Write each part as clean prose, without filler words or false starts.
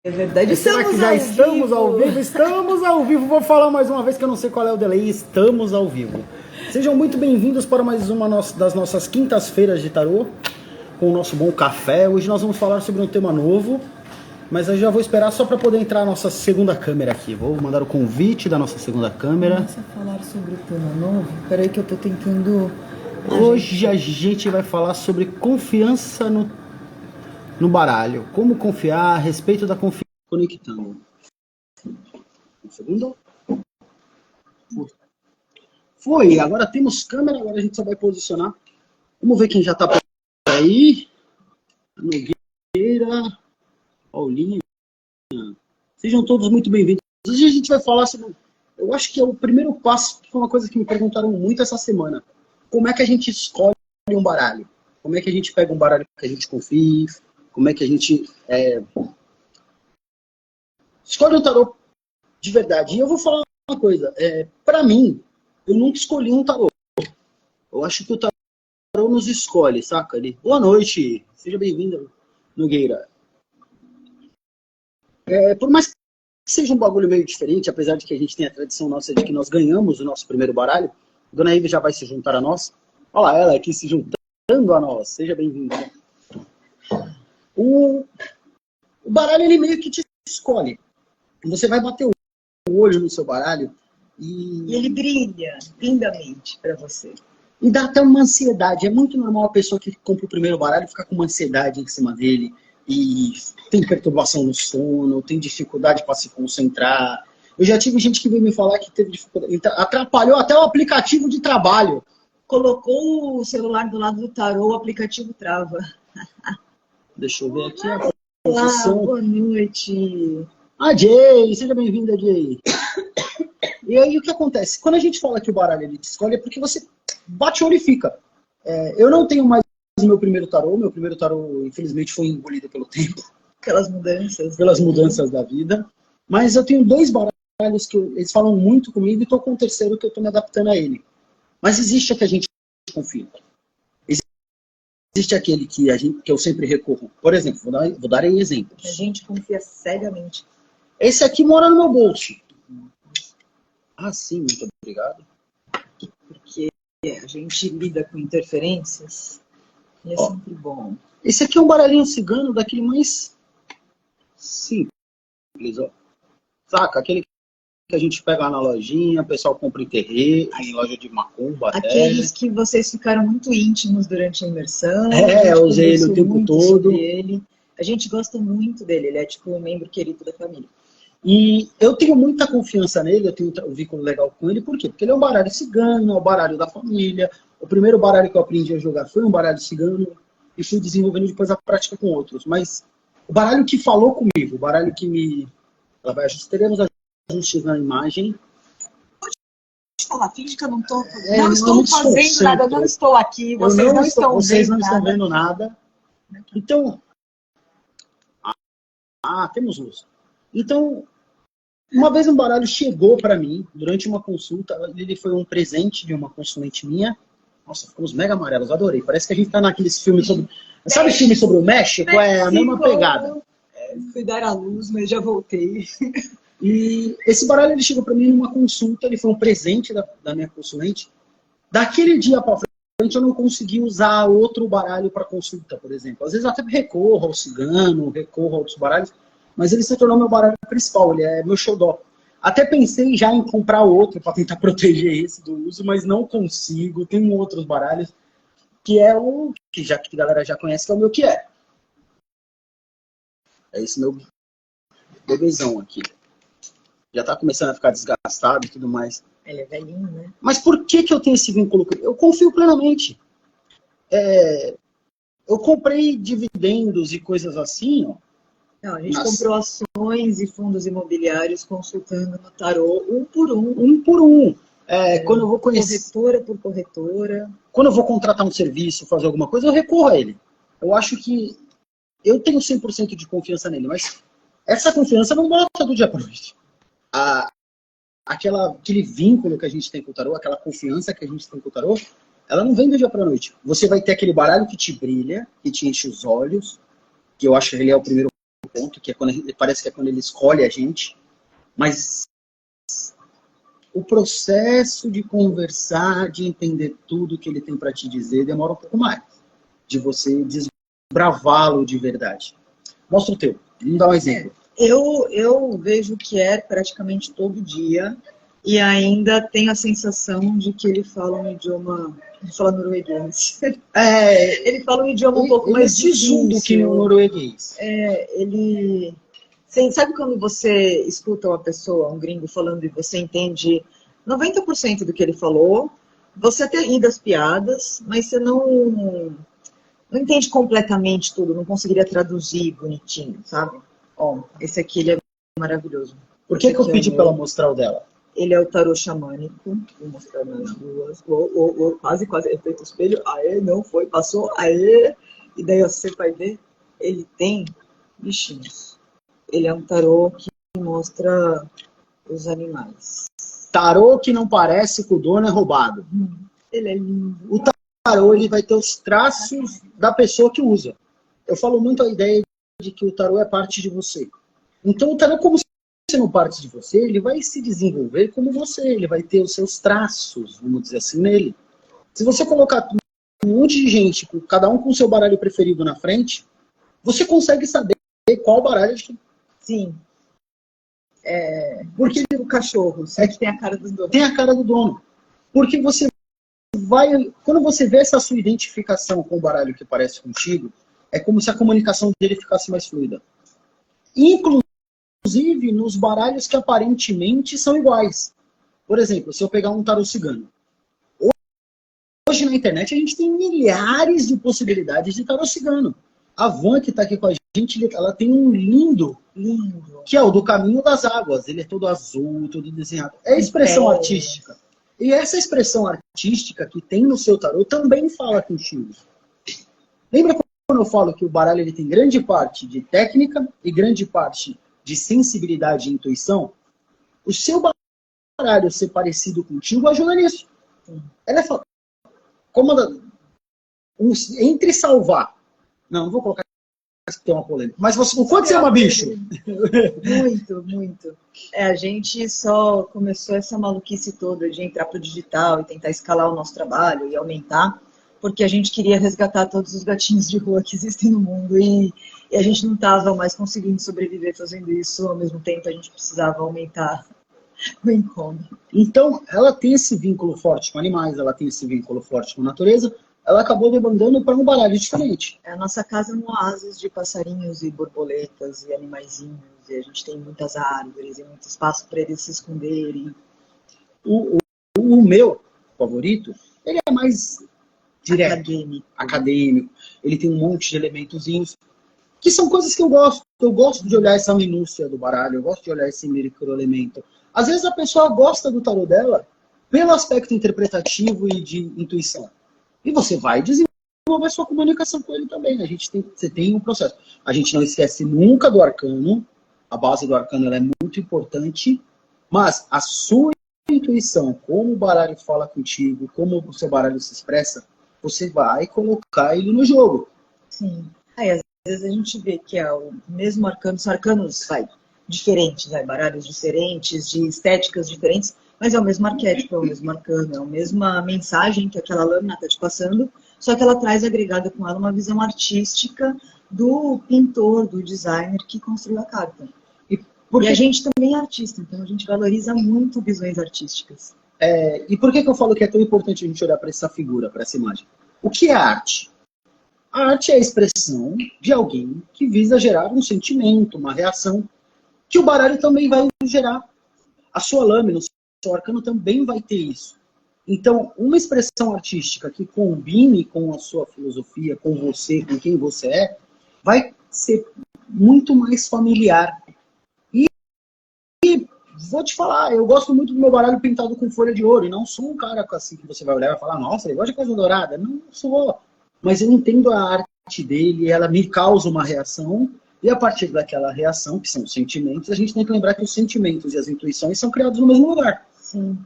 É verdade. Será que já estamos ao vivo? Estamos ao vivo. Vou falar mais uma vez que eu não sei qual é o delay. Estamos ao vivo. Sejam muito bem-vindos para mais uma das nossas quintas-feiras de tarô, com o nosso bom café. Hoje nós vamos falar sobre um tema novo, mas eu já vou esperar só para poder entrar a nossa segunda câmera aqui. Vou mandar o convite da nossa segunda câmera. Começa a falar sobre o tema novo. Peraí que eu tô tentando... Hoje a gente vai falar sobre confiança no baralho. Como confiar, a respeito da confiança. Conectando. Um segundo. Foi, agora temos câmera, agora a gente só vai posicionar. Vamos ver quem já tá por aí. Nogueira, Paulinha. Sejam todos muito bem-vindos. Hoje a gente vai falar sobre... Eu acho que é o primeiro passo, que foi uma coisa que me perguntaram muito essa semana. Como é que a gente escolhe um baralho? Como é que a gente pega um baralho que a gente confie? Como é que a gente escolhe um tarô de verdade? E eu vou falar uma coisa. Pra mim, eu nunca escolhi um tarô. Eu acho que o tarô nos escolhe, saca? Boa noite, seja bem-vinda, Nogueira. Por mais que seja um bagulho meio diferente, apesar de que a gente tem a tradição nossa de que nós ganhamos o nosso primeiro baralho, Dona Ivy já vai se juntar a nós. Olha lá, ela aqui se juntando a nós. Seja bem-vinda. O baralho, ele meio que te escolhe. Você vai bater o olho no seu baralho E ele brilha lindamente para você. E dá até uma ansiedade. É muito normal a pessoa que compra o primeiro baralho ficar com uma ansiedade em cima dele. E tem perturbação no sono, tem dificuldade para se concentrar. Eu já tive gente que veio me falar que teve dificuldade. Atrapalhou até o aplicativo de trabalho. Colocou o celular do lado do tarô, o aplicativo trava. Deixa eu ver aqui a Olá, posição. boa noite. Jay, seja bem-vinda, Jay. E aí o que acontece? Quando a gente fala que o baralho ele te escolhe, é porque você bate o olho e fica. Eu não tenho mais o meu primeiro tarô. Meu primeiro tarô, infelizmente, foi engolido pelo tempo. Pelas mudanças. Pelas mudanças da vida. Mas eu tenho dois baralhos que eles falam muito comigo e estou com o terceiro que eu estou me adaptando a ele. Mas existe a que a gente confia. Existe aquele que eu sempre recorro. Por exemplo, vou dar aí exemplos. A gente confia cegamente. Esse aqui mora no meu bolso. Sim, muito obrigado. Porque a gente lida com interferências e é sempre bom. Esse aqui é um baralhinho cigano daquele mais simples, ó. Saca? Aquele que a gente pega lá na lojinha, o pessoal compra em terreiro, em loja de macumba. Aqueles que vocês ficaram muito íntimos durante a imersão. Eu usei ele o tempo todo. A gente gosta muito dele, ele é tipo um membro querido da família. E eu tenho muita confiança nele, eu tenho um vínculo legal com ele, por quê? Porque ele é um baralho cigano, é um baralho da família. O primeiro baralho que eu aprendi a jogar foi um baralho cigano e fui desenvolvendo depois a prática com outros. Mas o baralho que falou comigo, o baralho que me... Teremos ajustes na imagem. Pode falar, finge que eu não estou fazendo nada, eu não estou aqui, vocês não estão vendo nada. Então, temos luz. Então, uma vez um baralho chegou para mim, durante uma consulta, ele foi um presente de uma consulente minha. Nossa, ficamos mega amarelos, adorei. Parece que a gente tá naqueles filmes sobre... Sabe filme sobre o México? É a mesma pegada. Fui dar à luz, mas já voltei. E esse baralho ele chegou para mim numa consulta, ele foi um presente da minha consulente. Daquele dia para frente eu não consegui usar outro baralho para consulta, por exemplo. Às vezes eu até recorro ao cigano, recorro a outros baralhos, mas ele se tornou meu baralho principal, ele é meu xodó. Até pensei já em comprar outro para tentar proteger esse do uso, mas não consigo. Tem outros baralhos, que é o que a galera já conhece, que é o meu que é. É esse meu bebezão aqui. Já tá começando a ficar desgastado e tudo mais. Ele é velhinho, né? Mas por que eu tenho esse vínculo? Eu confio plenamente. Eu comprei dividendos e coisas assim, ó. Não, a gente comprou ações e fundos imobiliários consultando no tarô, um por um. Quando eu vou conhecer... Corretora por corretora. Quando eu vou contratar um serviço, fazer alguma coisa, eu recorro a ele. Eu acho que eu tenho 100% de confiança nele, mas essa confiança não bota do dia para noite. Aquele vínculo que a gente tem com o tarô, aquela confiança que a gente tem com o tarô, ela não vem do dia para noite. Você vai ter aquele baralho que te brilha, que te enche os olhos, que eu acho que ele é o primeiro ponto, que é quando parece que é quando ele escolhe a gente, mas o processo de conversar, de entender tudo que ele tem para te dizer, demora um pouco mais, de você desbravá-lo de verdade. Mostra o teu, vamos dar um exemplo. Eu vejo o Kier praticamente todo dia e ainda tenho a sensação de que ele fala um idioma, ele fala norueguês. Ele fala um idioma um pouco mais difícil do que o norueguês. Sabe quando você escuta uma pessoa, um gringo falando e você entende 90% do que ele falou, você até ri das piadas, mas você não entende completamente tudo, não conseguiria traduzir bonitinho, sabe? Ó, esse aqui ele é maravilhoso. Por que eu pedi para ela mostrar o dela? Ele é o tarô xamânico. Vou mostrar nas duas. Quase, efeito espelho. Aê, não foi, passou, aê. E daí você vai ver, ele tem bichinhos. Ele é um tarô que mostra os animais. Tarô que não parece que o dono é roubado. Ele é lindo. O tarô ele vai ter os traços da pessoa que usa. Eu falo muito a ideia de que o tarô é parte de você. Então o tarô, como sendo parte de você, ele vai se desenvolver como você. Ele vai ter os seus traços, vamos dizer assim, nele. Se você colocar um monte de gente, cada um com o seu baralho preferido na frente, você consegue saber qual baralho de quem. Sim. Porque o cachorro que tem a cara do dono. Tem a cara do dono. Porque você vai... Quando você vê essa sua identificação com o baralho que parece contigo, é como se a comunicação dele ficasse mais fluida. Inclusive nos baralhos que aparentemente são iguais. Por exemplo, se eu pegar um tarô cigano. Hoje na internet a gente tem milhares de possibilidades de tarô cigano. A Van, que está aqui com a gente, ela tem um lindo, que é o do Caminho das Águas. Ele é todo azul, todo desenhado. É expressão artística. E essa expressão artística que tem no seu tarô também fala contigo. Lembra quando eu falo que o baralho ele tem grande parte de técnica e grande parte de sensibilidade e intuição? O seu baralho ser parecido contigo ajuda nisso. Ela fala, entre salvar. Não vou colocar que tem uma polêmica. Mas o quanto você ama bicho? Muito, muito. A gente só começou essa maluquice toda de entrar pro digital e tentar escalar o nosso trabalho e aumentar, porque a gente queria resgatar todos os gatinhos de rua que existem no mundo e a gente não estava mais conseguindo sobreviver fazendo isso. Ao mesmo tempo, a gente precisava aumentar o income. Então, ela tem esse vínculo forte com animais, ela tem esse vínculo forte com a natureza. Ela acabou demandando para um baralho diferente. A nossa casa é um oásis de passarinhos e borboletas e animaizinhos. E a gente tem muitas árvores e muito espaço para eles se esconderem. O meu favorito, ele é mais direto, acadêmico. Ele tem um monte de elementozinhos, que são coisas que eu gosto. Eu gosto de olhar essa minúcia do baralho, eu gosto de olhar esse microelemento. Às vezes a pessoa gosta do tarô dela pelo aspecto interpretativo e de intuição. E você vai desenvolver sua comunicação com ele também. Você tem um processo. A gente não esquece nunca do arcano. A base do arcano ela é muito importante. Mas a sua intuição, como o baralho fala contigo, como o seu baralho se expressa, você vai colocar ele no jogo. Sim. Às vezes a gente vê que é o mesmo arcano. São arcanos diferentes, baralhos diferentes, de estéticas diferentes. Mas é o mesmo arquétipo, é o mesmo arcano, é a mesma mensagem que aquela lâmina está te passando, só que ela traz agregada com ela uma visão artística do pintor, do designer que construiu a carta. E a gente também é artista, então a gente valoriza muito visões artísticas. E por que eu falo que é tão importante a gente olhar para essa figura, para essa imagem? O que é arte? A arte é a expressão de alguém que visa gerar um sentimento, uma reação, que o baralho também vai gerar. A sua lâmina, o arcano também vai ter isso. Então, uma expressão artística que combine com a sua filosofia, com você, com quem você é, vai ser muito mais familiar. E vou te falar, eu gosto muito do meu baralho pintado com folha de ouro, e não sou um cara assim que você vai olhar e vai falar, nossa, ele gosta de coisa dourada. Não sou. Mas eu entendo a arte dele, ela me causa uma reação, e a partir daquela reação, que são os sentimentos, a gente tem que lembrar que os sentimentos e as intuições são criados no mesmo lugar. Sim.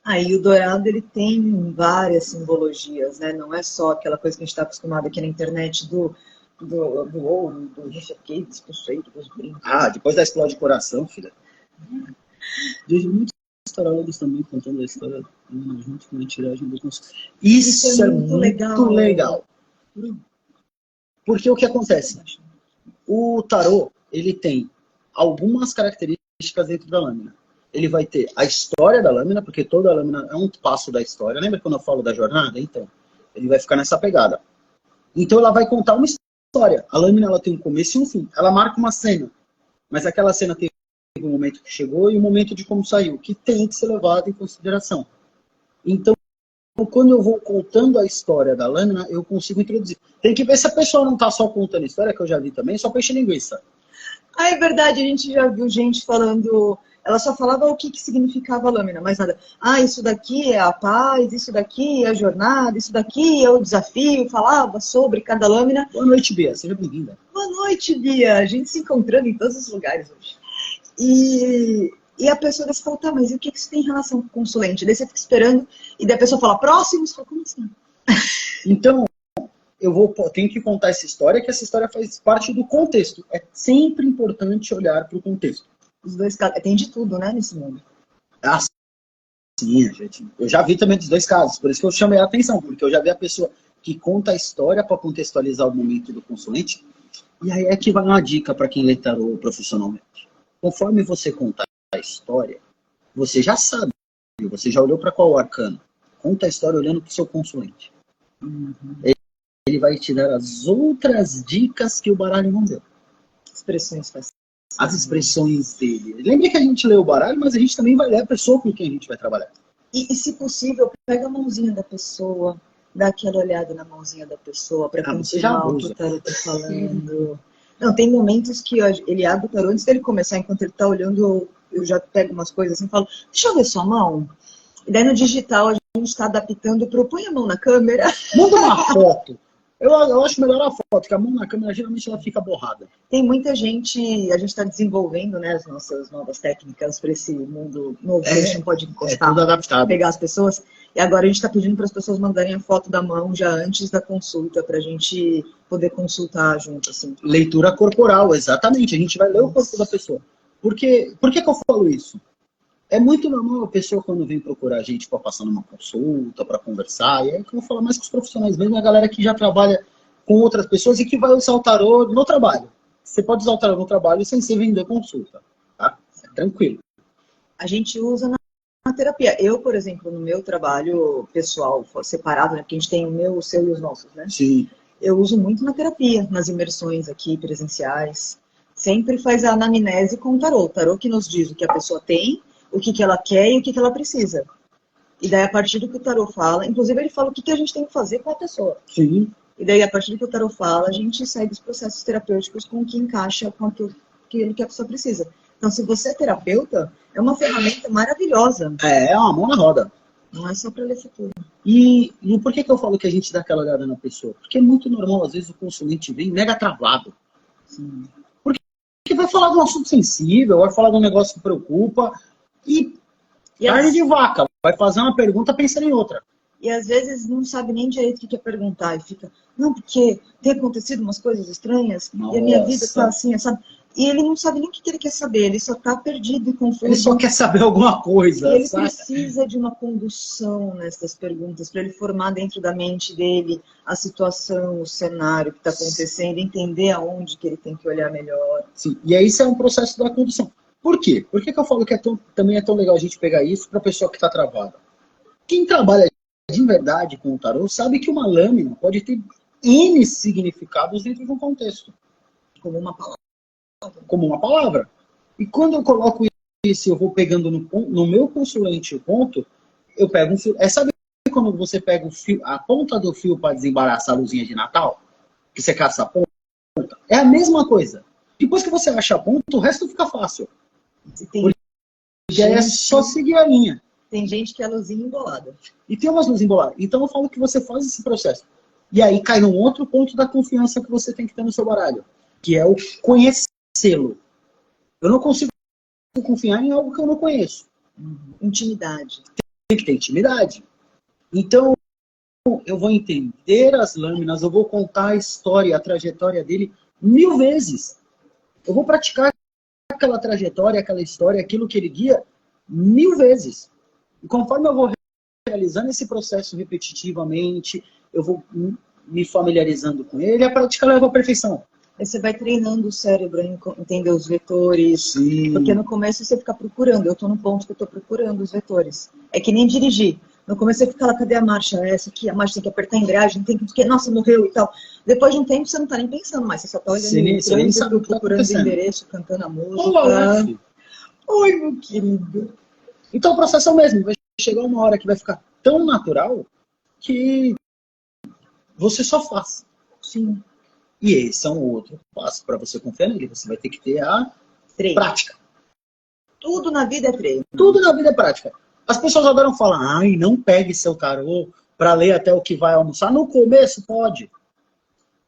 E o dourado ele tem várias simbologias, né? Não é só aquela coisa que a gente está acostumado aqui na internet do do ouro, do não sei o que, dos conceitos, dos brincos. Ah, depois da explode coração, filha. Vejo muitos tarólogos também contando a história junto com a tiragem do conselho. Isso é muito legal. Porque o que acontece? O tarô, ele tem algumas características dentro da lâmina. Ele vai ter a história da lâmina, porque toda a lâmina é um passo da história. Lembra quando eu falo da jornada? Então, ele vai ficar nessa pegada. Então, ela vai contar uma história. A lâmina, ela tem um começo e um fim. Ela marca uma cena. Mas aquela cena tem o momento que chegou e o momento de como saiu, que tem que ser levado em consideração. Então, quando eu vou contando a história da lâmina, eu consigo introduzir. Tem que ver se a pessoa não está só contando a história, que eu já vi também, só peixe linguiça. Ah, é verdade, a gente já viu gente falando... Ela só falava o que significava a lâmina, mais nada. Ah, isso daqui é a paz, isso daqui é a jornada, isso daqui é o desafio. Falava sobre cada lâmina. Boa noite, Bia. Seja bem-vinda. Boa noite, Bia. A gente se encontrando em todos os lugares hoje. E a pessoa disse, fala, tá, mas e o que isso tem em relação com o consulente? Daí você fica esperando, e daí a pessoa fala, próximo, você fala, como assim? Então, tenho que contar essa história, que essa história faz parte do contexto. É sempre importante olhar para o contexto. Os dois casos, tem de tudo, né, nesse mundo. Ah, sim, gente. Eu já vi também dos dois casos, por isso que eu chamei a atenção, porque eu já vi a pessoa que conta a história para contextualizar o momento do consulente, e aí é que vai uma dica para quem lê tarô profissionalmente. Conforme você contar a história, você já sabe, você já olhou para qual arcano. Conta a história olhando para o seu consulente. Ele vai te dar as outras dicas que o baralho não deu. Expressões faciais. As expressões dele. Lembre que a gente lê o baralho, mas a gente também vai ler a pessoa com quem a gente vai trabalhar. E se possível, pega a mãozinha da pessoa, dá aquela olhada na mãozinha da pessoa para confirmar o que o tarô está falando. Não, tem momentos que ele abre o tarô antes dele começar, enquanto ele está olhando, eu já pego umas coisas assim e falo, deixa eu ver sua mão. E daí no digital a gente está adaptando para põe a mão na câmera. Manda uma foto. Eu acho melhor a foto, porque a mão na câmera geralmente ela fica borrada. Tem muita gente, a gente está desenvolvendo, né, as nossas novas técnicas para esse mundo novo, que a gente não pode encostar, tudo adaptado. Pegar as pessoas. E agora a gente está pedindo para as pessoas mandarem a foto da mão já antes da consulta, para a gente poder consultar junto, assim. Leitura corporal, exatamente. A gente vai ler o corpo da pessoa. Por que eu falo isso? É muito normal a pessoa, quando vem procurar a gente para passar numa consulta, para conversar, e é que eu vou falar mais com os profissionais mesmo, a galera que já trabalha com outras pessoas e que vai usar o tarô no trabalho. Você pode usar o tarô no trabalho sem ser vender consulta, tá? É tranquilo. A gente usa na terapia. Eu, por exemplo, no meu trabalho pessoal, separado, né, porque a gente tem o meu, o seu e os nossos, né? Sim. Eu uso muito na terapia, nas imersões aqui, presenciais. Sempre faz a anamnese com o tarô. O tarô que nos diz o que a pessoa tem, o que ela quer e o que ela precisa. E daí, a partir do que o tarô fala, inclusive ele fala o que a gente tem que fazer com a pessoa. Sim. E daí, a partir do que o tarô fala, a gente segue os processos terapêuticos com o que encaixa com aquilo que a pessoa precisa. Então, se você é terapeuta, é uma ferramenta maravilhosa. É uma mão na roda. Não é só para ler futuro. E por que eu falo que a gente dá aquela olhada na pessoa? Porque é muito normal, às vezes, o consulente vem mega travado. Sim. Porque vai falar de um assunto sensível, vai falar de um negócio que preocupa, e carne de vaca, vai fazer uma pergunta pensando em outra. E às vezes não sabe nem direito o que quer perguntar. E fica, não, porque tem acontecido umas coisas estranhas, Nossa. E a minha vida tá assim, sabe? E ele não sabe nem o que ele quer saber, ele só tá perdido e confuso. Ele só quer saber alguma coisa. E ele sabe? precisa de uma condução nessas perguntas, para ele formar dentro da mente dele a situação, o cenário que está acontecendo, entender aonde que ele tem que olhar melhor. Sim. E aí isso é um processo da condução. Por quê? Por que eu falo que também é tão legal a gente pegar isso para a pessoa que está travada? Quem trabalha de verdade com o tarô sabe que uma lâmina pode ter N significados dentro de um contexto. Como uma palavra. Como uma palavra. E quando eu coloco isso, eu vou pegando no meu consulente o ponto, eu pego um fio. Sabe quando você pega o fio, a ponta do fio para desembaraçar a luzinha de Natal? Que você caça a ponta? É a mesma coisa. Depois que você acha a ponta, o resto fica fácil. Porque aí é só seguir a linha. Tem gente que é luzinha embolada. E tem umas luzes emboladas. Então eu falo que você faz esse processo. E aí cai num outro ponto da confiança que você tem que ter no seu baralho. Que é o conhecê-lo. Eu não consigo confiar em algo que eu não conheço. Intimidade. Tem que ter intimidade. Então, eu vou entender as lâminas, eu vou contar a história, a trajetória dele 1000 vezes. Eu vou praticar aquela trajetória, aquela história, aquilo que ele guia 1000 vezes. E conforme eu vou realizando esse processo repetitivamente, eu vou me familiarizando com ele, a prática leva à perfeição. Aí você vai treinando o cérebro a entender os vetores. Sim. Porque no começo você fica procurando. Eu estou no ponto que eu estou procurando os vetores. É que nem dirigir. No começo você fica lá, cadê a marcha? Essa aqui, a marcha tem que apertar a embreagem, tem que... Nossa, morreu e tal. Depois de um tempo você não está nem pensando mais. Você só está olhando o trânsito, procurando o endereço, cantando a música. Olá, oi, meu querido. Então o processo é o mesmo. Vai chegar uma hora que vai ficar tão natural que você só faz. Sim. E esse é um outro passo para você confiar nele. Você vai ter que ter a prática. Tudo na vida é treino. Tudo na vida é prática. As pessoas adoram falar, ai, não pegue seu tarô para ler até o que vai almoçar. No começo pode.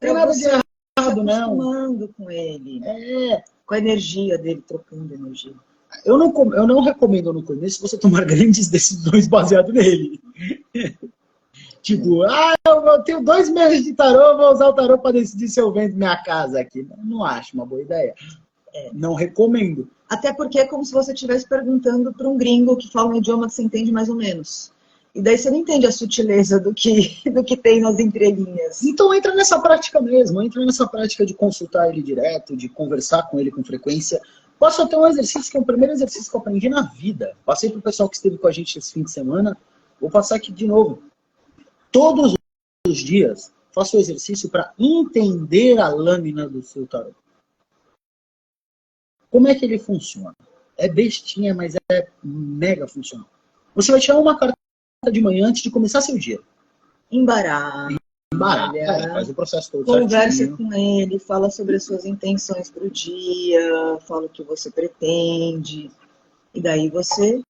Não tem nada de errado, não. Acostumando com ele. Com a energia dele, trocando energia. Eu não recomendo no começo você tomar grandes decisões baseado nele. Tipo, eu tenho 2 meses de tarô, vou usar o tarô para decidir se eu vendo minha casa aqui. Não acho uma boa ideia. Não recomendo. Até porque é como se você estivesse perguntando para um gringo que fala um idioma que você entende mais ou menos. E daí você não entende a sutileza do que tem nas entrelinhas. Então entra nessa prática mesmo. Entra nessa prática de consultar ele direto, de conversar com ele com frequência. Posso até um exercício que é o primeiro exercício que eu aprendi na vida. Passei para o pessoal que esteve com a gente esse fim de semana. Vou passar aqui de novo. Todos os dias, faça o exercício para entender a lâmina do seu tarô. Como é que ele funciona? É bestinha, mas é mega funcional. Você vai tirar uma carta de manhã antes de começar seu dia. Embaralha. Faz o processo todo Conversa certinho. com ele, fala sobre as suas intenções para o dia, fala o que você pretende. E daí você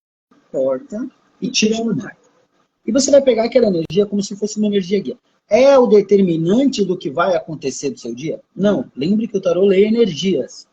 corta e tira uma carta. E você vai pegar aquela energia como se fosse uma energia guia. É o determinante do que vai acontecer do seu dia? Não. Lembre que o tarô lê energias.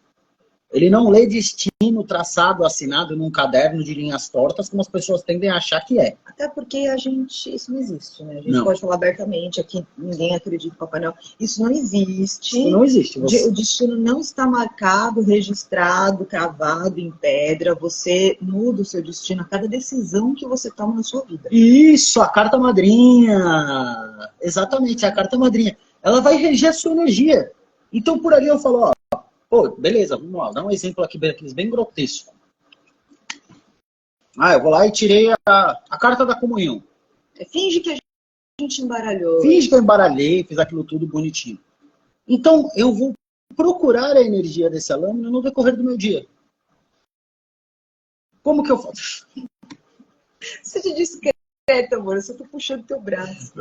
Ele não lê destino traçado, assinado num caderno de linhas tortas, como as pessoas tendem a achar que é. Até porque isso não existe, né? A gente pode falar abertamente aqui, ninguém acredita em Papai Noel. Isso não existe. Isso não existe. O destino não está marcado, registrado, cravado em pedra. Você muda o seu destino a cada decisão que você toma na sua vida. Isso, a carta madrinha. Exatamente, a carta madrinha. Ela vai reger a sua energia. Então por ali eu falo, pô, beleza, vamos lá, dá um exemplo aqui bem grotesco. Eu vou lá e tirei a carta da comunhão. Finge que a gente embaralhou. Finge que eu embaralhei, fiz aquilo tudo bonitinho. Então, eu vou procurar a energia dessa lâmina no decorrer do meu dia. Como que eu faço? Seja discreto, amor, eu só tô puxando teu braço.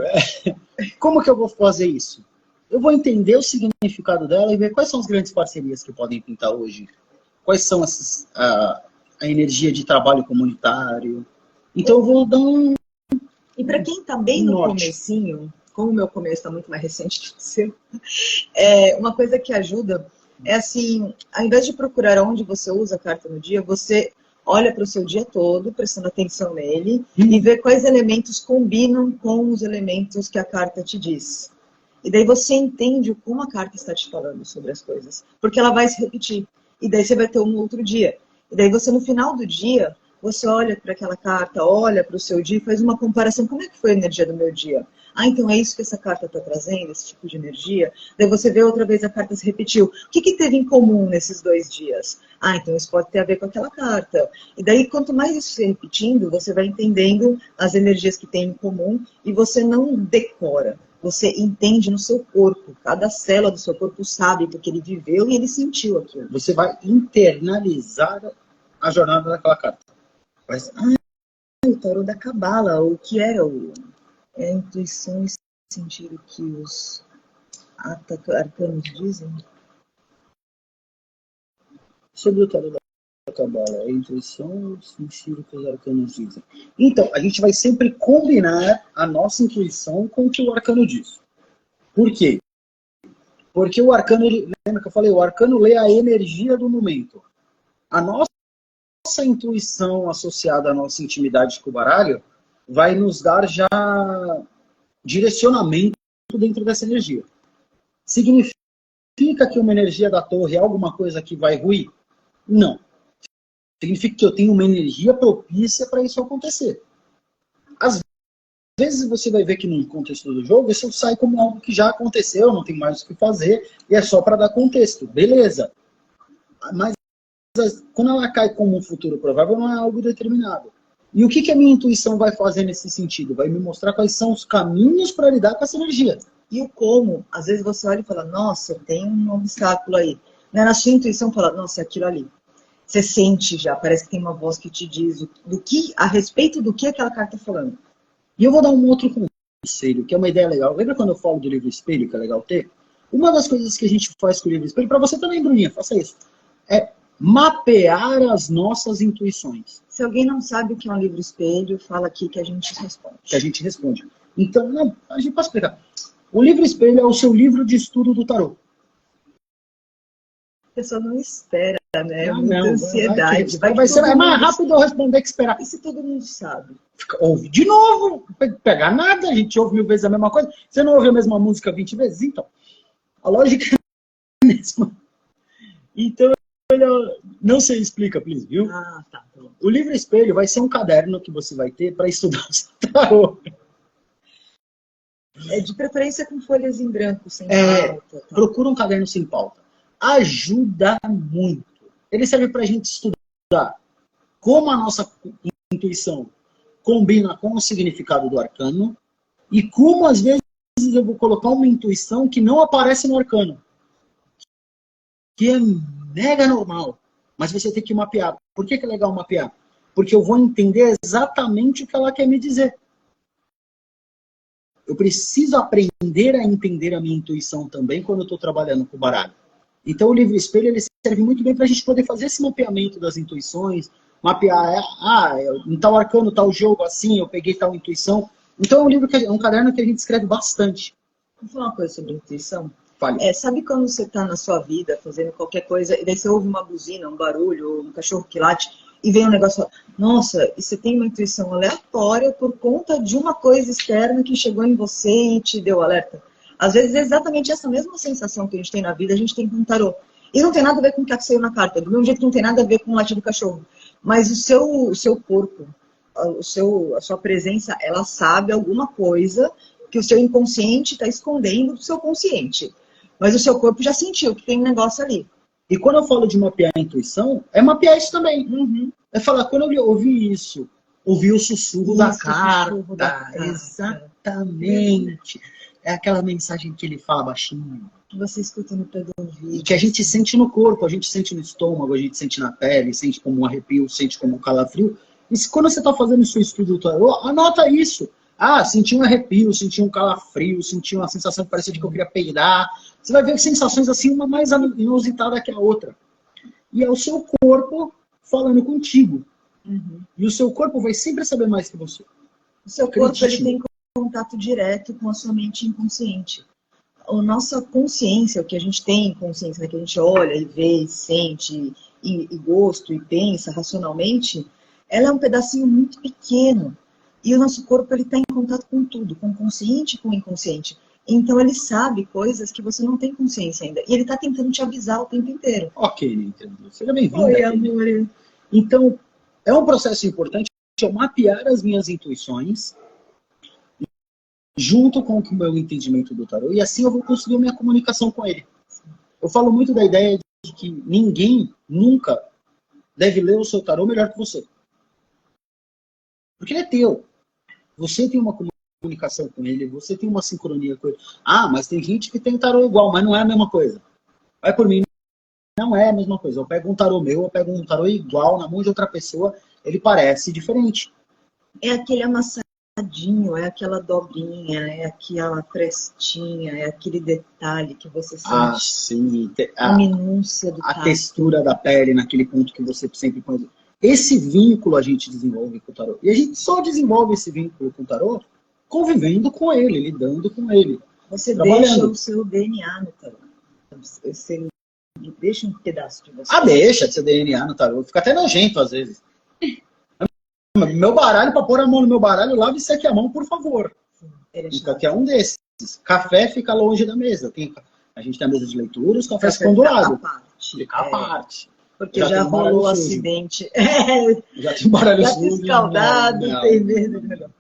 Como que eu vou fazer isso? Eu vou entender o significado dela e ver quais são as grandes parcerias que podem pintar hoje. Quais são a energia de trabalho comunitário. Então eu vou dar um... E para quem está bem no comecinho, como o meu começo está muito mais recente que o seu, uma coisa que ajuda é assim, ao invés de procurar onde você usa a carta no dia, você olha para o seu dia todo, prestando atenção nele, e vê quais elementos combinam com os elementos que a carta te diz. E daí você entende como a carta está te falando sobre as coisas. Porque ela vai se repetir. E daí você vai ter um outro dia. E daí você, no final do dia, você olha para aquela carta, olha para o seu dia e faz uma comparação. Como é que foi a energia do meu dia? Então é isso que essa carta está trazendo, esse tipo de energia. Daí você vê outra vez a carta se repetiu. O que teve em comum nesses 2 dias? Então isso pode ter a ver com aquela carta. E daí, quanto mais isso se repetindo, você vai entendendo as energias que tem em comum e você não decora. Você entende no seu corpo. Cada célula do seu corpo sabe porque ele viveu e ele sentiu aquilo. Você vai internalizar a jornada daquela carta. Mas, o tarô da Cabala, o que é a intuição e sentir o que os arcanos dizem? Sobre o tarô da Cabala, a intuição, sentir o que os arcanos dizem. Então, a gente vai sempre combinar a nossa intuição com o que o arcano diz. Por quê? Porque o arcano, lembra que eu falei, o arcano lê a energia do momento. A nossa intuição associada à nossa intimidade com o baralho vai nos dar já direcionamento dentro dessa energia. Significa que uma energia da torre é alguma coisa que vai ruir? Não. Significa que eu tenho uma energia propícia para isso acontecer. Às vezes você vai ver que no contexto do jogo isso sai como algo que já aconteceu, não tem mais o que fazer, e é só para dar contexto. Beleza. Mas quando ela cai como um futuro provável, não é algo determinado. E o que a minha intuição vai fazer nesse sentido? Vai me mostrar quais são os caminhos para lidar com essa energia. E o como, às vezes você olha e fala, nossa, tem um obstáculo aí. Né? Na sua intuição fala, nossa, é aquilo ali. Você sente já, parece que tem uma voz que te diz a respeito do que aquela carta está falando. E eu vou dar um outro conselho, que é uma ideia legal. Lembra quando eu falo do livro espelho, que é legal ter? Uma das coisas que a gente faz com o livro espelho, para você também, Bruninha, faça isso, é mapear as nossas intuições. Se alguém não sabe o que é um livro espelho, fala aqui que a gente responde. Que a gente responde. Então, não, a gente pode explicar. O livro espelho é o seu livro de estudo do tarô. A pessoa não espera, né? Muita ansiedade. Vai ser mais rápido eu responder que esperar. E se todo mundo sabe? Ouve de novo, não pegar nada, a gente ouve 1000 vezes a mesma coisa. Você não ouve a mesma música 20 vezes? Então, a lógica é a mesma. Então, não se explica, please, viu? Ah, tá. O livro espelho vai ser um caderno que você vai ter para estudar o seu tarô. É de preferência com folhas em branco, sem pauta. Tá? Procura um caderno sem pauta. Ajuda muito. Ele serve para a gente estudar como a nossa intuição combina com o significado do arcano e como, às vezes, eu vou colocar uma intuição que não aparece no arcano. Que é mega normal. Mas você tem que mapear. Por que é legal mapear? Porque eu vou entender exatamente o que ela quer me dizer. Eu preciso aprender a entender a minha intuição também quando eu estou trabalhando com o baralho. Então o livro espelho ele serve muito bem para a gente poder fazer esse mapeamento das intuições, mapear, em tal arcano, tal jogo, assim, eu peguei tal intuição. Então é um livro é um caderno que a gente escreve bastante. Vou falar uma coisa sobre intuição. Fale. Sabe quando você está na sua vida fazendo qualquer coisa e daí você ouve uma buzina, um barulho, um cachorro que late e vem um negócio, nossa, e você tem uma intuição aleatória por conta de uma coisa externa que chegou em você e te deu alerta. Às vezes é exatamente essa mesma sensação que a gente tem na vida, a gente tem com o tarô. E não tem nada a ver com o que saiu na carta, do mesmo jeito que não tem nada a ver com o latido do cachorro. Mas o seu corpo, a sua presença, ela sabe alguma coisa que o seu inconsciente está escondendo do seu consciente. Mas o seu corpo já sentiu que tem um negócio ali. E quando eu falo de mapear a intuição, é mapear isso também. Uhum. É falar, quando eu ouvi isso, ouvi o sussurro da carta. Exatamente. É aquela mensagem que ele fala baixinho. Que você escuta no pé do ouvido. E que a gente sente no corpo, a gente sente no estômago, a gente sente na pele, sente como um arrepio, sente como um calafrio. E quando você está fazendo o seu estudo do tarô, anota isso. Senti um arrepio, senti um calafrio, senti uma sensação que parecia que eu queria peidar. Você vai ver sensações assim, uma mais inusitada que a outra. E é o seu corpo falando contigo. Uhum. E o seu corpo vai sempre saber mais que você. O seu corpo ele tem contato direto com a sua mente inconsciente. A nossa consciência, o que a gente tem em consciência, né, que a gente olha e vê, e sente, e gosto, e pensa racionalmente, ela é um pedacinho muito pequeno. E o nosso corpo está em contato com tudo, com o consciente e com o inconsciente. Então ele sabe coisas que você não tem consciência ainda. E ele está tentando te avisar o tempo inteiro. Ok, Nintendo. Seja bem-vinda. Oi, amor. Então, é um processo importante eu mapear as minhas intuições junto com o meu entendimento do tarô. E assim eu vou construir minha comunicação com ele. Eu falo muito da ideia de que ninguém nunca deve ler o seu tarô melhor que você. Porque ele é teu. Você tem uma comunicação com ele, você tem uma sincronia com ele. Mas tem gente que tem tarô igual, mas não é a mesma coisa. Vai por mim, não é a mesma coisa. Eu pego um tarô meu, eu pego um tarô igual na mão de outra pessoa, ele parece diferente. É aquele amassadinho, é aquela dobrinha, é aquela frestinha, é aquele detalhe que você sente. Sim. A minúcia do tato. A textura da pele naquele ponto que você sempre põe. Esse vínculo a gente desenvolve com o tarô. E a gente só desenvolve esse vínculo com o tarô convivendo com ele, lidando com ele. Você deixa o seu DNA no tarô. Você deixa um pedaço de você. Deixa seu DNA no tarô. Fica até nojento às vezes. Meu baralho, para pôr a mão no meu baralho, lave e seque a mão, por favor. Ele é em chato. qualquer um desses. Café fica longe da mesa. A gente tem a mesa de leitura, os cafés Café ficam do fica à lado. parte. Fica à parte. Porque já tem baralho rolou sujo. acidente. Já tem baralho Gato sujo. escaldado, Não. tem medo de negócio.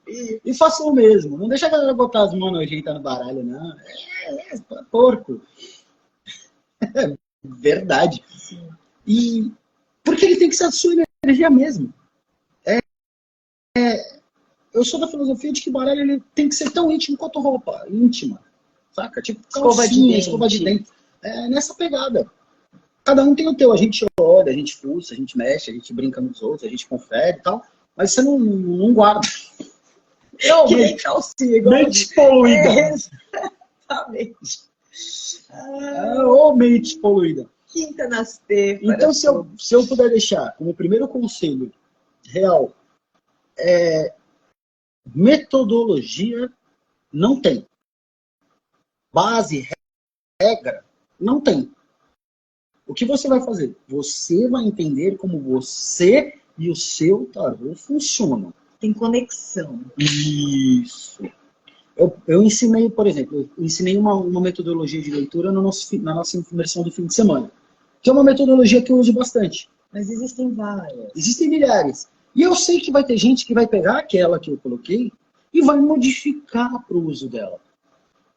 E faça o mesmo. Não deixa a galera botar as mãos nojentas no baralho, não. É porco. É verdade. Sim. E porque ele tem que ser a sua energia mesmo. Eu sou da filosofia de que baralho ele tem que ser tão íntimo quanto roupa íntima. Saca? Tipo calcinha, escova de dente. É nessa pegada. Cada um tem o teu. A gente olha, a gente fuça, a gente mexe, a gente brinca nos outros, a gente confere e tal. Mas você não guarda. Que nem calcinha, igual Mente poluída. Exatamente. Mente poluída. Quinta nas T. Então, se eu puder deixar como primeiro conselho real, metodologia não tem. Base, regra, não tem. O que você vai fazer? Você vai entender como você e o seu tarô funcionam. Tem conexão. Isso. Eu ensinei, por exemplo, uma metodologia de leitura na nossa imersão do fim de semana, que é uma metodologia que eu uso bastante. Mas existem várias. Existem milhares. E eu sei que vai ter gente que vai pegar aquela que eu coloquei e vai modificar para o uso dela.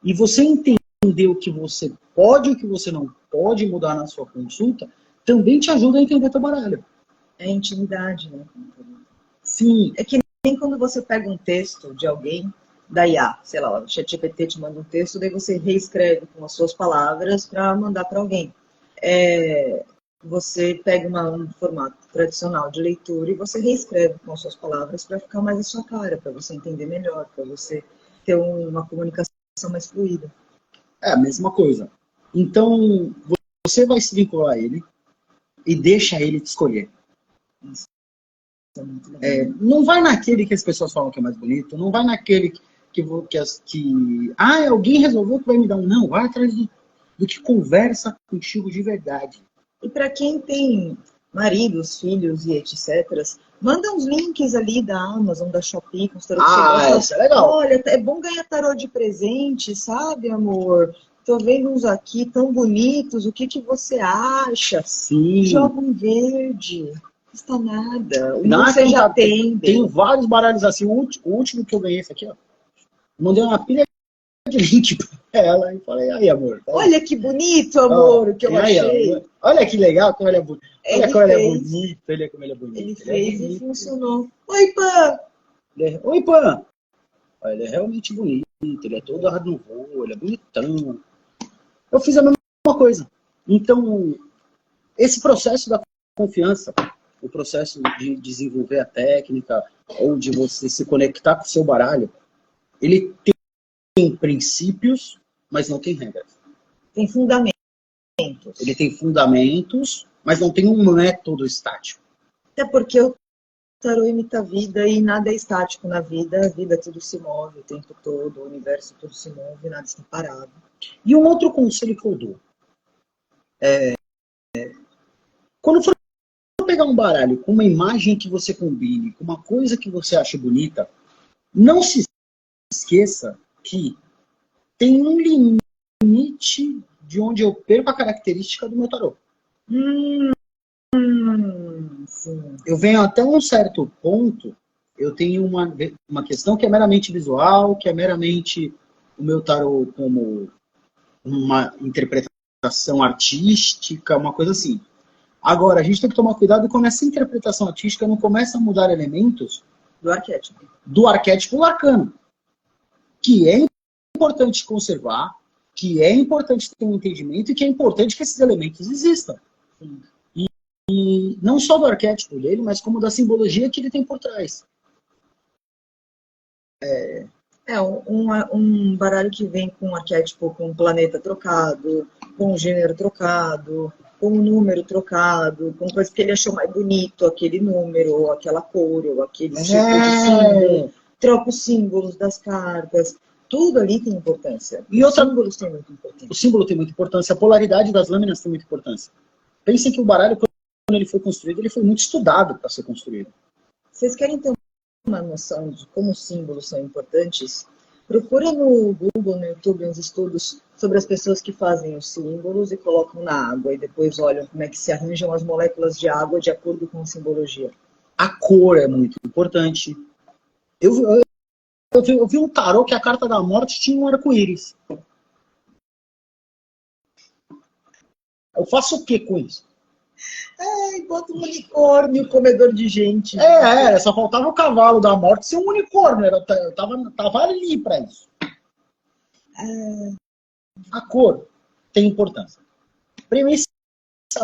E você entender o que você pode e o que você não pode mudar na sua consulta também te ajuda a entender teu baralho. É intimidade, né? Sim. É que nem quando você pega um texto de alguém da IA, sei lá, o ChatGPT te manda um texto, daí você reescreve com as suas palavras para mandar para alguém. Você pega um formato tradicional de leitura e você reescreve com as suas palavras para ficar mais à sua cara, para você entender melhor, para você ter uma comunicação mais fluida. É a mesma coisa. Então, você vai se vincular a ele e deixa ele te escolher. Isso é muito legal. Não vai naquele que as pessoas falam que é mais bonito, não vai naquele que alguém resolveu que vai me dar um não, vai atrás do que conversa contigo de verdade. E para quem tem maridos, filhos e etc., manda uns links ali da Amazon, da Shopee, com os tarô que você gosta. Isso é legal. Olha, é bom ganhar tarô de presente, sabe, amor? Tô vendo uns aqui tão bonitos, o que você acha? Sim. Joga um verde, não custa nada. Não, você já tem. Tem vários baralhos assim. O último que eu ganhei, esse aqui, ó. Mandei uma pilha de link pra ela e falei, aí, amor. Tá. Olha que bonito, amor, o que eu achei. Amor. Olha que legal, como ele é bonito. Olha como ele é bonito, como ele é bonito. Ele fez e funcionou. Oi, Pã! Oi, Pã! Ele é realmente bonito, ele é todo no voo, ele é bonitão. Eu fiz a mesma coisa. Então, esse processo da confiança, o processo de desenvolver a técnica, ou de você se conectar com o seu baralho, ele tem princípios, mas não tem regras. Tem fundamentos. Ele tem fundamentos, mas não tem um método estático. Até porque o tarô imita a vida e nada é estático na vida. A vida tudo se move o tempo todo, o universo tudo se move, nada está parado. E um outro conselho que eu dou quando for pegar um baralho com uma imagem que você combine, com uma coisa que você acha bonita, não se esqueça que tem um limite de onde eu perco a característica do meu tarô. Sim. Eu venho até um certo ponto, eu tenho uma questão que é meramente visual, que é meramente o meu tarô como uma interpretação artística, uma coisa assim. Agora, a gente tem que tomar cuidado quando essa interpretação artística não começa a mudar elementos Do arquétipo do arcano, que é importante conservar, que é importante ter um entendimento e que é importante que esses elementos existam. Sim. E não só do arquétipo dele, mas como da simbologia que ele tem por trás. Um baralho que vem com um arquétipo, com um planeta trocado, com um gênero trocado, com um número trocado, com coisa que ele achou mais bonito, aquele número, ou aquela cor, ou aquele tipo de símbolo. Troca os símbolos das cartas. Tudo ali tem importância. E os símbolos têm muita importância. O símbolo tem muita importância, a polaridade das lâminas tem muita importância. Pensem que o baralho, quando ele foi construído, ele foi muito estudado para ser construído. Vocês querem ter uma noção de como os símbolos são importantes? Procura no Google, no YouTube, uns estudos sobre as pessoas que fazem os símbolos e colocam na água e depois olham como é que se arranjam as moléculas de água de acordo com a simbologia. A cor é muito importante. Eu vi um tarô que a carta da morte tinha um arco-íris. Eu faço o que com isso? Ai, bota um unicórnio, comedor de gente. Só faltava o cavalo da morte ser um unicórnio. Eu tava ali para isso. A cor tem importância. Premissa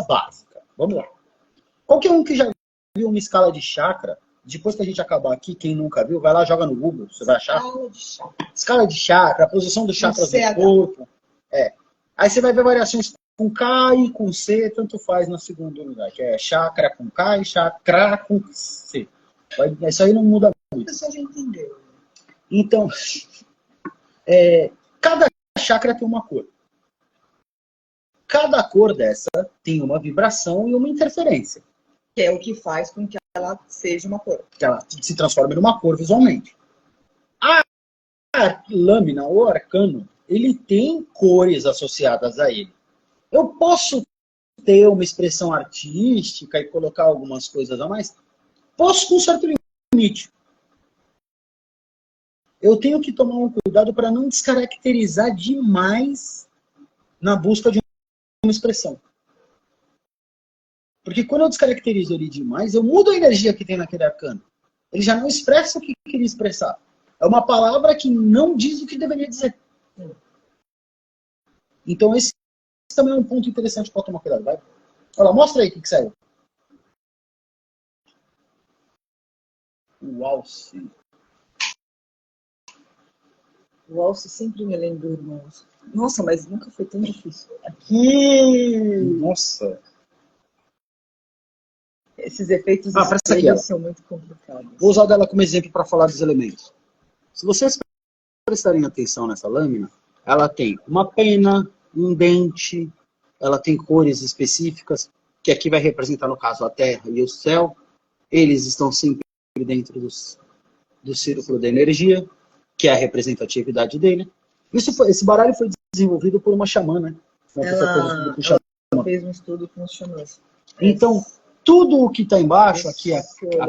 básica. Vamos lá. Qualquer um que já viu uma escala de chakra, depois que a gente acabar aqui, quem nunca viu, vai lá, joga no Google, você vai achar. Escala de chakra, a posição dos chakras do corpo. Aí você vai ver variações com K e com C, tanto faz no segundo lugar, que é chakra com K e chakra com C. Isso aí não muda muito. A pessoa já entendeu. Então, cada chakra tem uma cor. Cada cor dessa tem uma vibração e uma interferência. Que é o que faz com que ela seja uma cor. Que ela se transforme numa cor visualmente. A lâmina, o arcano, ele tem cores associadas a ele. Eu posso ter uma expressão artística e colocar algumas coisas a mais? Posso com um certo limite. Eu tenho que tomar um cuidado para não descaracterizar demais na busca de uma expressão. Porque quando eu descaracterizo ele demais, eu mudo a energia que tem naquele arcano. Ele já não expressa o que queria expressar. É uma palavra que não diz o que deveria dizer. Então esse também é um ponto interessante para tomar cuidado. Vai? Olha lá, mostra aí o que saiu. O alce. O alce sempre me lembra, irmãos. Nossa, mas nunca foi tão difícil. Aqui! Nossa! Esses efeitos são muito complicados. Vou usar dela como exemplo para falar dos elementos. Se vocês prestarem atenção nessa lâmina, ela tem uma pena, um dente, ela tem cores específicas, que aqui vai representar, no caso, a terra e o céu. Eles estão sempre dentro do círculo da energia, que é a representatividade dele. Esse baralho foi desenvolvido por uma xamã, né? Ela fez um estudo com os xamãs. Então, tudo o que está embaixo, aqui a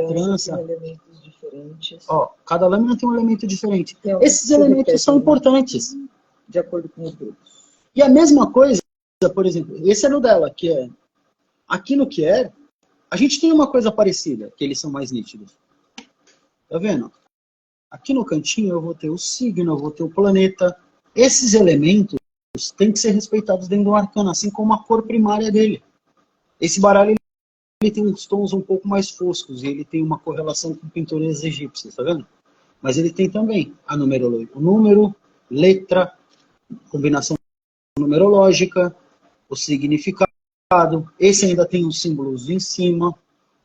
trança... elementos diferentes. Ó, cada lâmina tem um elemento diferente. Esses elementos são importantes. De acordo com os grupos. E a mesma coisa, por exemplo, esse é no dela, que é... Aqui no que é, a gente tem uma coisa parecida, que eles são mais nítidos. Tá vendo? Aqui no cantinho eu vou ter o signo, eu vou ter o planeta. Esses elementos têm que ser respeitados dentro do arcano, assim como a cor primária dele. Esse baralho ele tem uns tons um pouco mais foscos e ele tem uma correlação com pinturas egípcias, tá vendo? Mas ele tem também a numerologia, o número, letra, combinação numerológica, o significado. Esse ainda tem os símbolos em cima.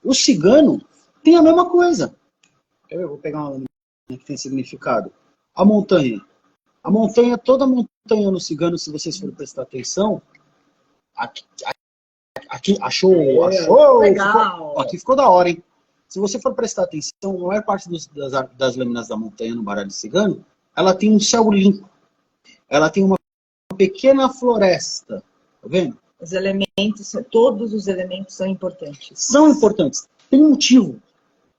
O cigano tem a mesma coisa. Eu vou pegar uma lâmina que tem significado. A montanha. Toda montanha no cigano, se vocês forem prestar atenção, aqui achou, legal. Aqui ficou da hora, hein? Se você for prestar atenção, a maior parte das lâminas da montanha no baralho cigano, ela tem um céu limpo. Ela tem uma pequena floresta. Tá vendo? Os elementos, todos os elementos são importantes. São importantes. Tem um motivo.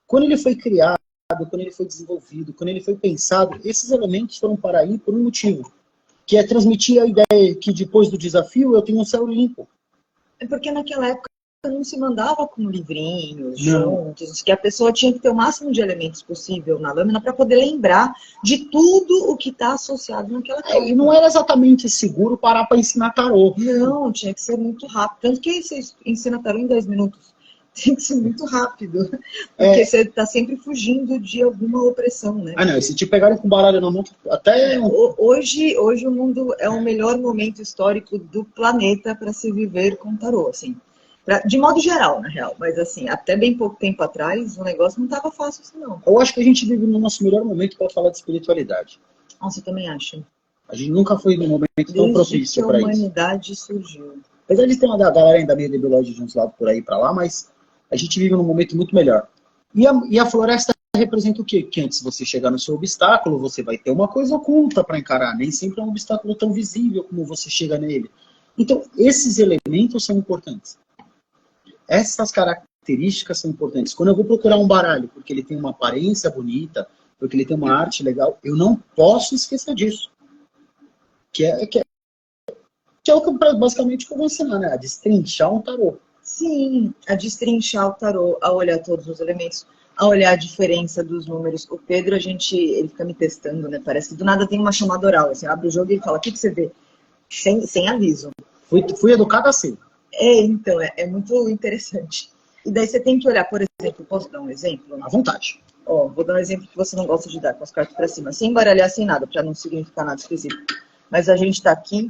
Quando ele foi criado, quando ele foi desenvolvido, quando ele foi pensado, esses elementos foram para aí por um motivo. Que é transmitir a ideia que depois do desafio eu tenho um céu limpo. É porque naquela época não se mandava com livrinhos, juntos, que a pessoa tinha que ter o máximo de elementos possível na lâmina para poder lembrar de tudo o que está associado naquela coisa. E não era exatamente seguro parar para ensinar tarô. Não, tinha que ser muito rápido. Tanto que você ensina tarô em 10 minutos. Tem que ser muito rápido. Porque você está sempre fugindo de alguma opressão, né? Ah, não, e se te pegarem com baralho na mão, até... Hoje o mundo é o melhor momento histórico do planeta para se viver com tarô, assim. De modo geral, na real. Mas, assim, até bem pouco tempo atrás, o negócio não estava fácil assim, não. Eu acho que a gente vive no nosso melhor momento para falar de espiritualidade. Nossa, eu também acho. A gente nunca foi num momento tão propício para isso. Desde que a humanidade surgiu. Apesar de ter uma galera ainda meio debilóide de uns lados por aí para lá, mas a gente vive num momento muito melhor. E a floresta representa o quê? Que antes de você chegar no seu obstáculo, você vai ter uma coisa oculta para encarar. Nem sempre é um obstáculo tão visível como você chega nele. Então, esses elementos são importantes. Essas características são importantes. Quando eu vou procurar um baralho, porque ele tem uma aparência bonita, porque ele tem uma arte legal, eu não posso esquecer disso. Que é o que basicamente que eu vou ensinar, né? A destrinchar um tarô. Sim, a destrinchar o tarô, a olhar todos os elementos, a olhar a diferença dos números. O Pedro, ele fica me testando, né? Parece que do nada tem uma chamada oral. Assim, abre o jogo e ele fala, o que você vê? Sem aviso. Fui educado assim. Então, é muito interessante. E daí você tem que olhar, por exemplo, posso dar um exemplo? À vontade. Ó, vou dar um exemplo que você não gosta de dar, com as cartas para cima, sem embaralhar, sem nada, para não significar nada específico. Mas a gente está aqui,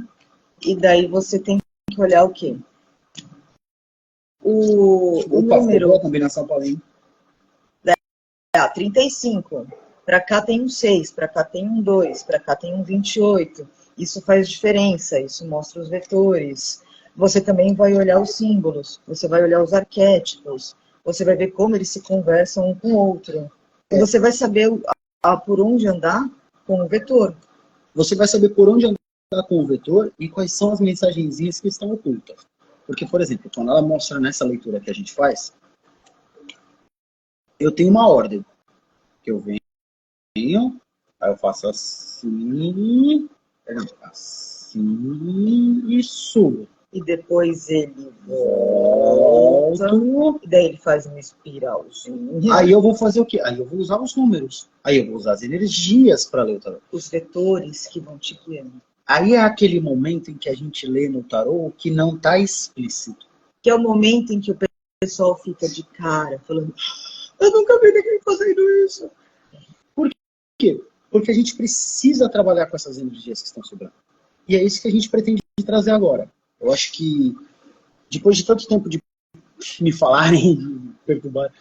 e daí você tem que olhar o quê? O número... A combinação para mim. 35. Para cá tem um 6, para cá tem um 2, para cá tem um 28. Isso faz diferença, isso mostra os vetores. Você também vai olhar os símbolos, você vai olhar os arquétipos, você vai ver como eles se conversam um com o outro. E você vai saber por onde andar com o vetor. Você vai saber por onde andar com o vetor e quais são as mensagenzinhas que estão ocultas. Porque, por exemplo, quando ela mostra nessa leitura que a gente faz, eu tenho uma ordem. Que eu venho, aí eu faço assim, assim e subo. E depois ele volta, e daí ele faz uma espiralzinha. Aí eu vou fazer o quê? Aí eu vou usar os números. Aí eu vou usar as energias para ler o tarô. Os vetores que vão te guiando. Aí é aquele momento em que a gente lê no tarô que não está explícito. Que é o momento em que o pessoal fica de cara, falando, eu nunca vi ninguém fazendo isso. Por quê? Porque a gente precisa trabalhar com essas energias que estão sobrando. E é isso que a gente pretende trazer agora. Eu acho que, depois de tanto tempo de me falarem, de me perturbar,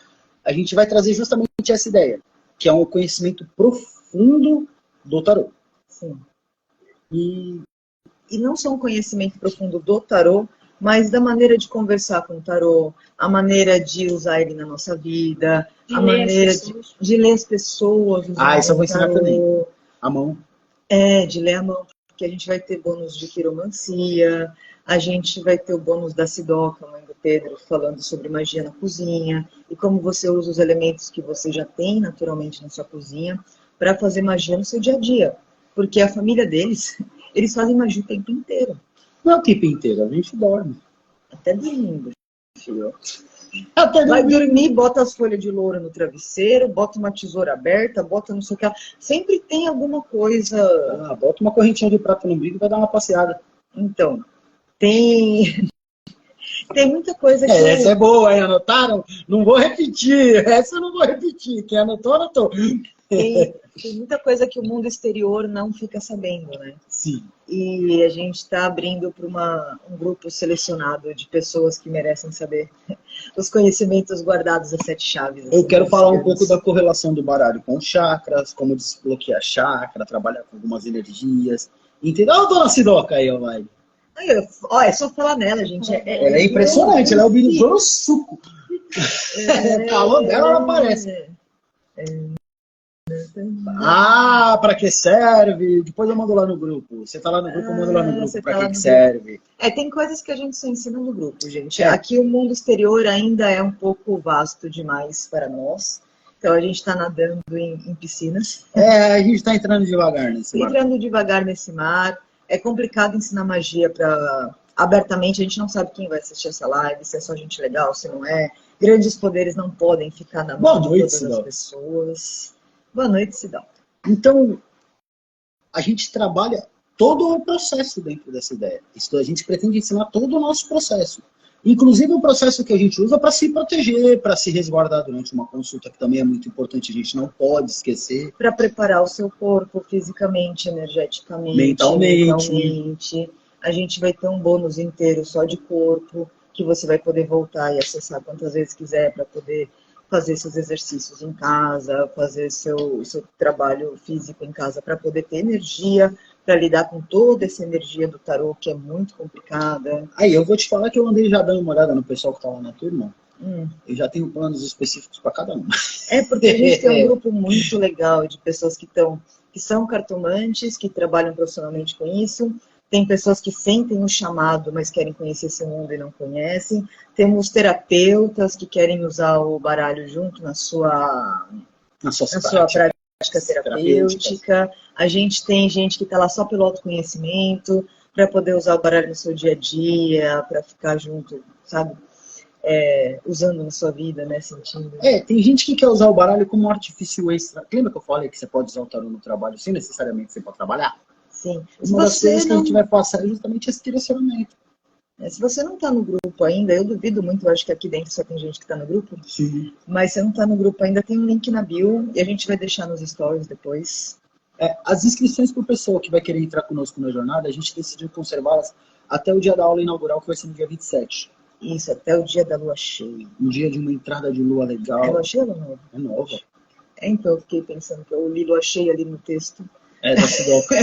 a gente vai trazer justamente essa ideia, que é um conhecimento profundo do tarô. Sim. E não só um conhecimento profundo do tarô, mas da maneira de conversar com o tarô, a maneira de usar ele na nossa vida, a maneira de ler as pessoas. Isso eu vou ensinar também. A mão. De ler a mão, porque a gente vai ter bônus de quiromancia, a gente vai ter o bônus da Sidoca, mãe do Pedro, falando sobre magia na cozinha, e como você usa os elementos que você já tem naturalmente na sua cozinha, para fazer magia no seu dia a dia. Porque a família deles, eles fazem magia o tempo inteiro. Não é o tempo inteiro, a gente dorme. Até dormindo, filho. Vai dormir, bota as folhas de louro no travesseiro, bota uma tesoura aberta, bota não sei o que. Sempre tem alguma coisa. Bota uma correntinha de prata no umbigo e vai dar uma passeada. Então, tem muita coisa que... Essa é boa, hein? Anotaram? Não vou repetir. Essa eu não vou repetir. Quem anotou, anotou. Tem muita coisa que o mundo exterior não fica sabendo, né? Sim. E a gente está abrindo para um grupo selecionado de pessoas que merecem saber os conhecimentos guardados às 7 chaves. Eu quero falar um pouco da correlação do baralho com chakras, como desbloquear chakra, trabalhar com algumas energias. Entendeu? Olha a dona Sidoca aí, vai. É só falar nela, gente. Ela é impressionante, ela é o Besouro Suco. Falou dela, ela aparece. Para que serve? Depois eu mando lá no grupo. Você tá lá no grupo, eu mando lá no grupo para que serve. Tem coisas que a gente só ensina no grupo, gente. Aqui o mundo exterior ainda é um pouco vasto demais para nós. Então a gente está nadando em piscinas. A gente está entrando devagar nesse mar. Entrando devagar nesse mar. É complicado ensinar magia abertamente. A gente não sabe quem vai assistir essa live, se é só gente legal, se não é. Grandes poderes não podem ficar na mão de todas as pessoas. Boa noite, Sidão. Então, a gente trabalha todo o processo dentro dessa ideia. A gente pretende ensinar todo o nosso processo. Inclusive o processo que a gente usa para se proteger, para se resguardar durante uma consulta, que também é muito importante, a gente não pode esquecer. Para preparar o seu corpo fisicamente, energeticamente, mentalmente. A gente vai ter um bônus inteiro só de corpo, que você vai poder voltar e acessar quantas vezes quiser para poder fazer seus exercícios em casa, fazer seu trabalho físico em casa para poder ter energia, para lidar com toda essa energia do tarô, que é muito complicada. Aí, eu vou te falar que eu andei já dando uma olhada no pessoal que tá lá na turma. Eu já tenho planos específicos para cada um. É porque a gente tem um grupo muito legal de pessoas que são cartomantes, que trabalham profissionalmente com isso. Tem pessoas que sentem o chamado, mas querem conhecer esse mundo e não conhecem. Temos terapeutas que querem usar o baralho junto na sua prática terapêutica. A gente tem gente que está lá só pelo autoconhecimento, para poder usar o baralho no seu dia a dia, para ficar junto, sabe? Usando na sua vida, né? Sentindo. Tem gente que quer usar o baralho como um artifício extra. Lembra que eu falei que você pode usar o tarô no trabalho sem necessariamente ser para trabalhar? Sim. Uma das coisas que a gente vai passar é justamente esse direcionamento. Se você não está no grupo ainda, eu duvido muito, eu acho que aqui dentro só tem gente que está no grupo. Sim. Mas se você não está no grupo ainda, tem um link na bio e a gente vai deixar nos stories depois. As inscrições por pessoa que vai querer entrar conosco na jornada, a gente decidiu conservá-las até o dia da aula inaugural, que vai ser no dia 27. Isso, até o dia da lua cheia. Um dia de uma entrada de lua legal. É lua cheia ou nova? É nova. Então, eu fiquei pensando que eu li lua cheia ali no texto. Da Sidoca.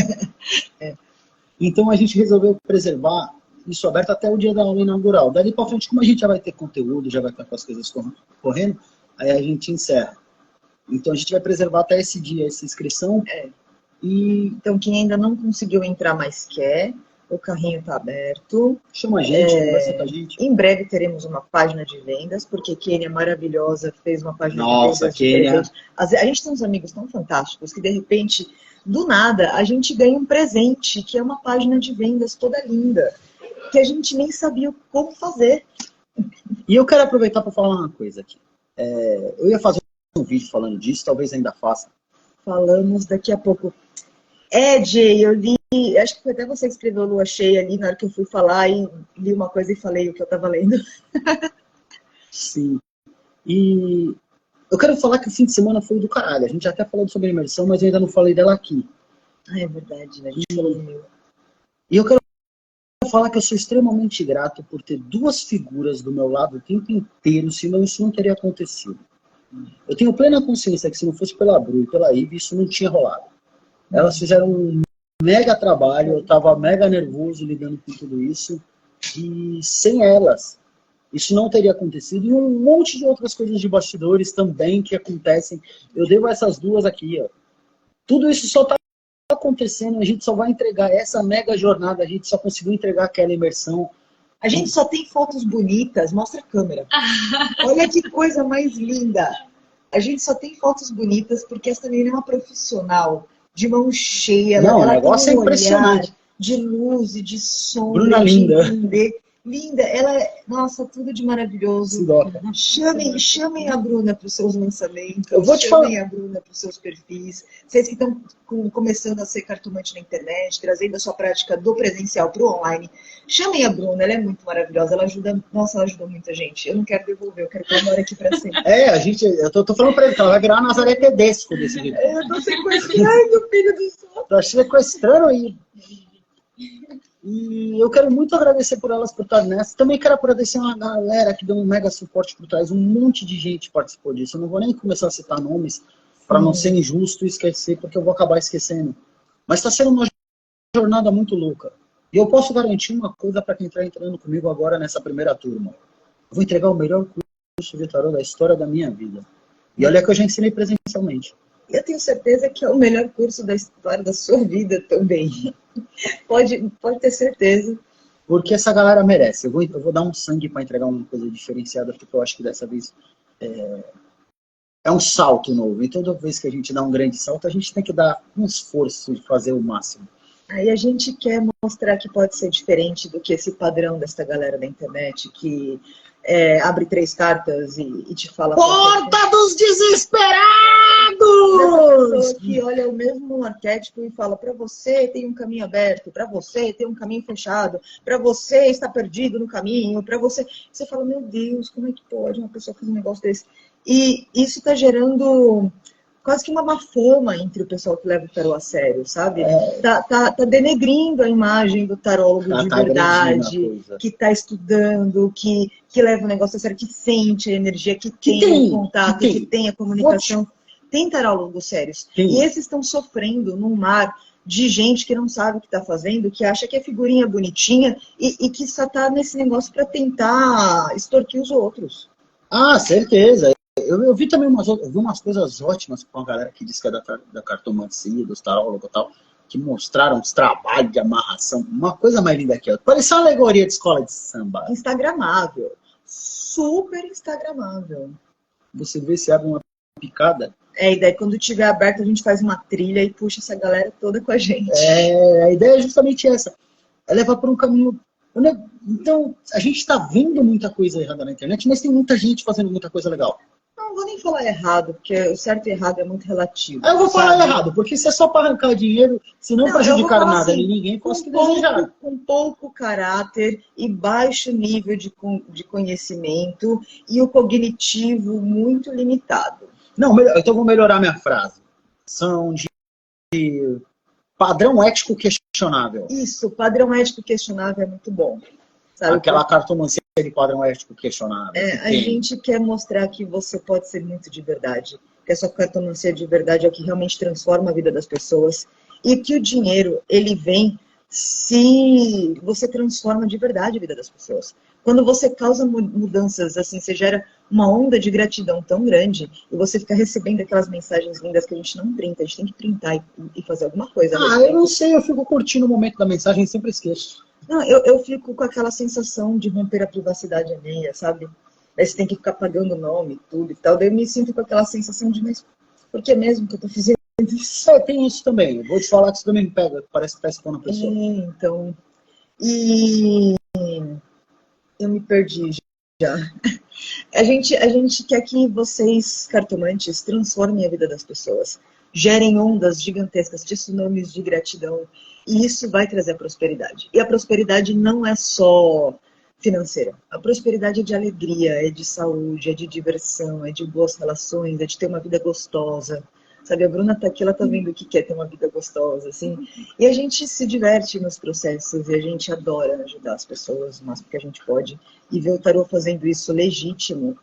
Então a gente resolveu preservar isso aberto até o dia da aula inaugural. Dali para frente, como a gente já vai ter conteúdo, já vai estar com as coisas correndo, aí a gente encerra. Então a gente vai preservar até esse dia, essa inscrição. Então quem ainda não conseguiu entrar, mas quer, o carrinho está aberto. Chama a gente, conversa com a gente. Em breve teremos uma página de vendas, porque Kênia maravilhosa fez uma página de vendas. Kênia. A gente tem uns amigos tão fantásticos que de repente, do nada, a gente ganha um presente, que é uma página de vendas toda linda, que a gente nem sabia como fazer. E eu quero aproveitar para falar uma coisa aqui. Eu ia fazer um vídeo falando disso, talvez ainda faça. Falamos daqui a pouco. Jay, eu li, acho que foi até você que escreveu Lua Cheia ali, na hora que eu fui falar, e li uma coisa e falei o que eu estava lendo. Sim. E eu quero falar que o fim de semana foi do caralho. A gente até falou sobre a imersão, mas eu ainda não falei dela aqui. É verdade, né? A gente falou do meu. E eu quero falar que eu sou extremamente grato por ter duas figuras do meu lado o tempo inteiro, senão isso não teria acontecido. Eu tenho plena consciência que se não fosse pela Bru e pela Ive, isso não tinha rolado. Elas fizeram um mega trabalho, eu estava mega nervoso lidando com tudo isso, e sem elas, isso não teria acontecido. E um monte de outras coisas de bastidores também que acontecem. Eu devo a essas duas aqui, ó. Tudo isso só está acontecendo, a gente só vai entregar essa mega jornada, a gente só conseguiu entregar aquela imersão. A gente só tem fotos bonitas, mostra a câmera. Olha que coisa mais linda. A gente só tem fotos bonitas porque essa menina é uma profissional, de mão cheia. Não, ela o negócio tem é impressionante. De luz e de som. Bruna linda. Linda, ela é, nossa, tudo de maravilhoso. Chamem a Bruna para os seus lançamentos. Eu vou te falar. Chamem a Bruna para os seus perfis. Vocês que estão começando a ser cartomante na internet, trazendo a sua prática do presencial para o online. Chamem a Bruna, ela é muito maravilhosa. Ela ajuda, ela ajuda muita gente. Eu não quero devolver, eu quero que ela more aqui para sempre. Eu tô falando para ele que ela vai virar uma Nazaré Tedesco desse jeito. Eu tô sequestrando, ai, meu filho do céu. Tô sequestrando aí. E eu quero muito agradecer por elas por estar nessa. Também quero agradecer uma galera que deu um mega suporte por trás. Um monte de gente participou disso. Eu não vou nem começar a citar nomes para não ser injusto e esquecer, porque eu vou acabar esquecendo. Mas está sendo uma jornada muito louca. E eu posso garantir uma coisa para quem está entrando comigo agora nessa primeira turma. Eu vou entregar o melhor curso de tarô da história da minha vida. E olha que eu já ensinei presencialmente. Eu tenho certeza que é o melhor curso da história da sua vida também. Pode ter certeza. Porque essa galera merece. Eu vou dar um sangue para entregar uma coisa diferenciada, porque eu acho que dessa vez é um salto novo. E toda vez que a gente dá um grande salto, a gente tem que dar um esforço de fazer o máximo. Aí a gente quer mostrar que pode ser diferente do que esse padrão dessa galera da internet, que abre 3 cartas e te fala... Porta dos desesperados! Essa pessoa que olha o mesmo arquétipo e fala, para você tem um caminho aberto, para você tem um caminho fechado, para você está perdido no caminho, para você... Você fala, meu Deus, como é que pode uma pessoa fazer um negócio desse? E isso está gerando quase que uma má fama entre o pessoal que leva o tarô a sério, sabe? Tá denegrindo a imagem do tarólogo de verdade, que tá estudando, que leva o negócio a sério, que sente a energia, que tem o contato, que tem a comunicação. Tem tarólogos sérios. E esses estão sofrendo num mar de gente que não sabe o que está fazendo, que acha que é figurinha bonitinha e que só tá nesse negócio para tentar extorquir os outros. Ah, certeza. Eu vi também eu vi umas coisas ótimas com a galera que diz que é da cartomancia, dos tarólogos e tal, que mostraram os trabalhos de amarração. Uma coisa mais linda que outra. Parecia uma alegoria de escola de samba. Instagramável. Super instagramável. Você vê se abre uma picada. É, e daí quando tiver aberto a gente faz uma trilha e puxa essa galera toda com a gente. É, a ideia é justamente essa. É levar por um caminho. Então, a gente está vendo muita coisa errada na internet, mas tem muita gente fazendo muita coisa legal. Não vou nem falar errado, porque o certo e errado é muito relativo. Eu vou falar sabe? errado, porque se é só para arrancar dinheiro, se não prejudicar nada assim, nem ninguém, posso que desejar. Com pouco caráter e baixo nível de conhecimento e o cognitivo muito limitado. Não, então eu vou melhorar minha frase. São de padrão ético questionável. Isso, padrão ético questionável é muito bom. Sabe? Aquela cartomancia de padrão ético questionável. A gente quer mostrar que você pode ser muito de verdade, que a sua cartomancia de verdade é o que realmente transforma a vida das pessoas e que o dinheiro, ele vem se você transforma de verdade a vida das pessoas. Quando você causa mudanças, assim, você gera uma onda de gratidão tão grande e você fica recebendo aquelas mensagens lindas que a gente não printa, a gente tem que printar e fazer alguma coisa. Eu não sei, eu fico curtindo o momento da mensagem e sempre esqueço. Não, eu fico com aquela sensação de romper a privacidade alheia, sabe? Aí você tem que ficar pagando o nome, tudo e tal. Daí eu me sinto com aquela sensação de, mas por que mesmo que eu tô fazendo isso? Tem isso também. Eu vou te falar que isso também me pega. Parece que tá expondo a pessoa. Então, e eu me perdi já. A gente quer que vocês, cartomantes, transformem a vida das pessoas. Gerem ondas gigantescas, tsunamis de gratidão. E isso vai trazer a prosperidade. E a prosperidade não é só financeira. A prosperidade é de alegria, é de saúde, é de diversão, é de boas relações, é de ter uma vida gostosa. Sabe, a Bruna tá aqui, ela tá vendo o que é ter uma vida gostosa, assim. E a gente se diverte nos processos e a gente adora ajudar as pessoas o máximo que a gente pode. E ver o tarô fazendo isso legítimo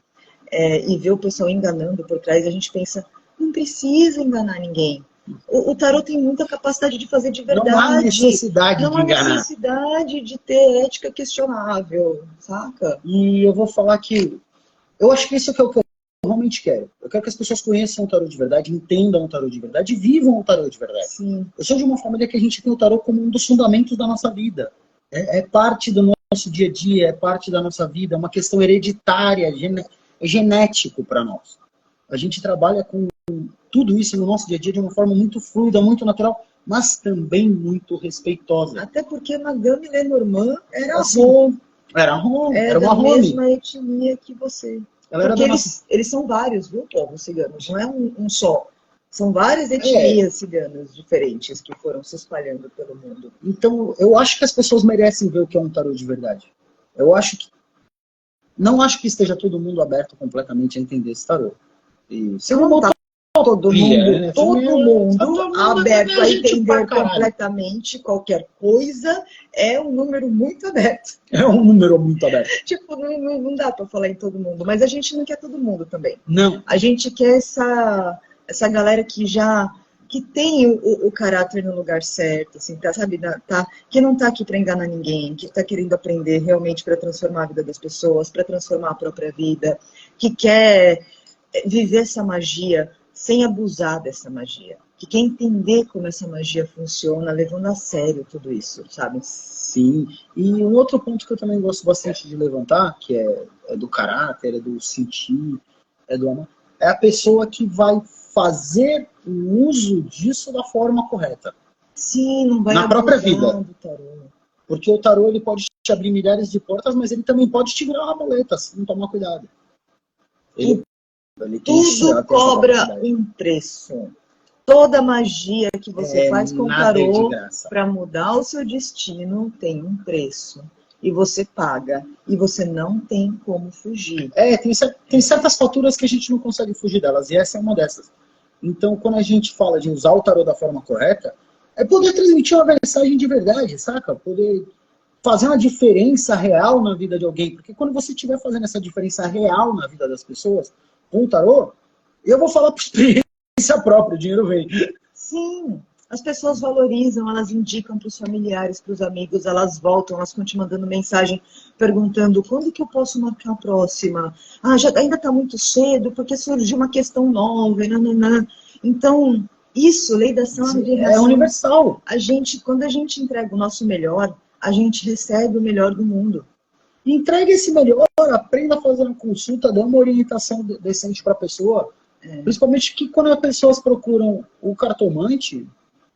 e ver o pessoal enganando por trás, a gente pensa, não precisa enganar ninguém. O tarô tem muita capacidade de fazer de verdade. Não há necessidade de enganar. Não há necessidade de ter ética questionável, saca? E eu vou falar que eu acho que isso é o que eu realmente quero. Eu quero que as pessoas conheçam o tarô de verdade, entendam o tarô de verdade e vivam o tarô de verdade. Sim. Eu sou de uma família que a gente tem o tarô como um dos fundamentos da nossa vida. É parte do nosso dia a dia, é parte da nossa vida, é uma questão hereditária, é genético para nós. A gente trabalha com tudo isso no nosso dia a dia de uma forma muito fluida, muito natural, mas também muito respeitosa. Até porque Madame Lenormand era assim, era uma da mesma etnia que você. Porque eles são vários, viu, povos ciganos, não é um só. São várias etnias ciganas diferentes que foram se espalhando pelo mundo. Então, eu acho que as pessoas merecem ver o que é um tarô de verdade. Não acho que esteja todo mundo aberto completamente a entender esse tarô. E se não tá todo mundo aberto a entender completamente qualquer coisa, é um número muito aberto. É um número muito aberto. Tipo, não dá pra falar em todo mundo, mas a gente não quer todo mundo também. Não. A gente quer essa galera que tem o caráter no lugar certo, assim, sabe, que não tá aqui para enganar ninguém, que tá querendo aprender realmente para transformar a vida das pessoas, para transformar a própria vida, que quer viver essa magia sem abusar dessa magia, que quer entender como essa magia funciona, levando a sério tudo isso, sabe? Sim, e um outro ponto que eu também gosto bastante de levantar, que é do caráter, é do sentir, é do amor, é a pessoa que vai fazer o uso disso da forma correta. Sim, não vai na própria vida. Do tarô. Porque o tarô ele pode te abrir milhares de portas, mas ele também pode te virar uma boleta, se não tomar cuidado. Tudo cobra um preço. Toda magia que você faz com o tarô para mudar o seu destino tem um preço. E você paga. E você não tem como fugir. Tem certas faturas que a gente não consegue fugir delas. E essa é uma dessas. Então, quando a gente fala de usar o tarô da forma correta, é poder transmitir uma mensagem de verdade, saca? Poder fazer uma diferença real na vida de alguém. Porque quando você estiver fazendo essa diferença real na vida das pessoas, com o tarô, eu vou falar por experiência própria, o dinheiro vem. Sim. As pessoas valorizam, elas indicam para os familiares, para os amigos, elas voltam, elas continuam mandando mensagem perguntando quando que eu posso marcar a próxima? Ah, já, ainda está muito cedo, porque surgiu uma questão nova, e nananã. Então, isso, lei da ação e É reação. universal. Quando a gente entrega o nosso melhor, a gente recebe o melhor do mundo. Entregue esse melhor, aprenda a fazer uma consulta, dê uma orientação decente para a pessoa. Principalmente que quando as pessoas procuram o cartomante,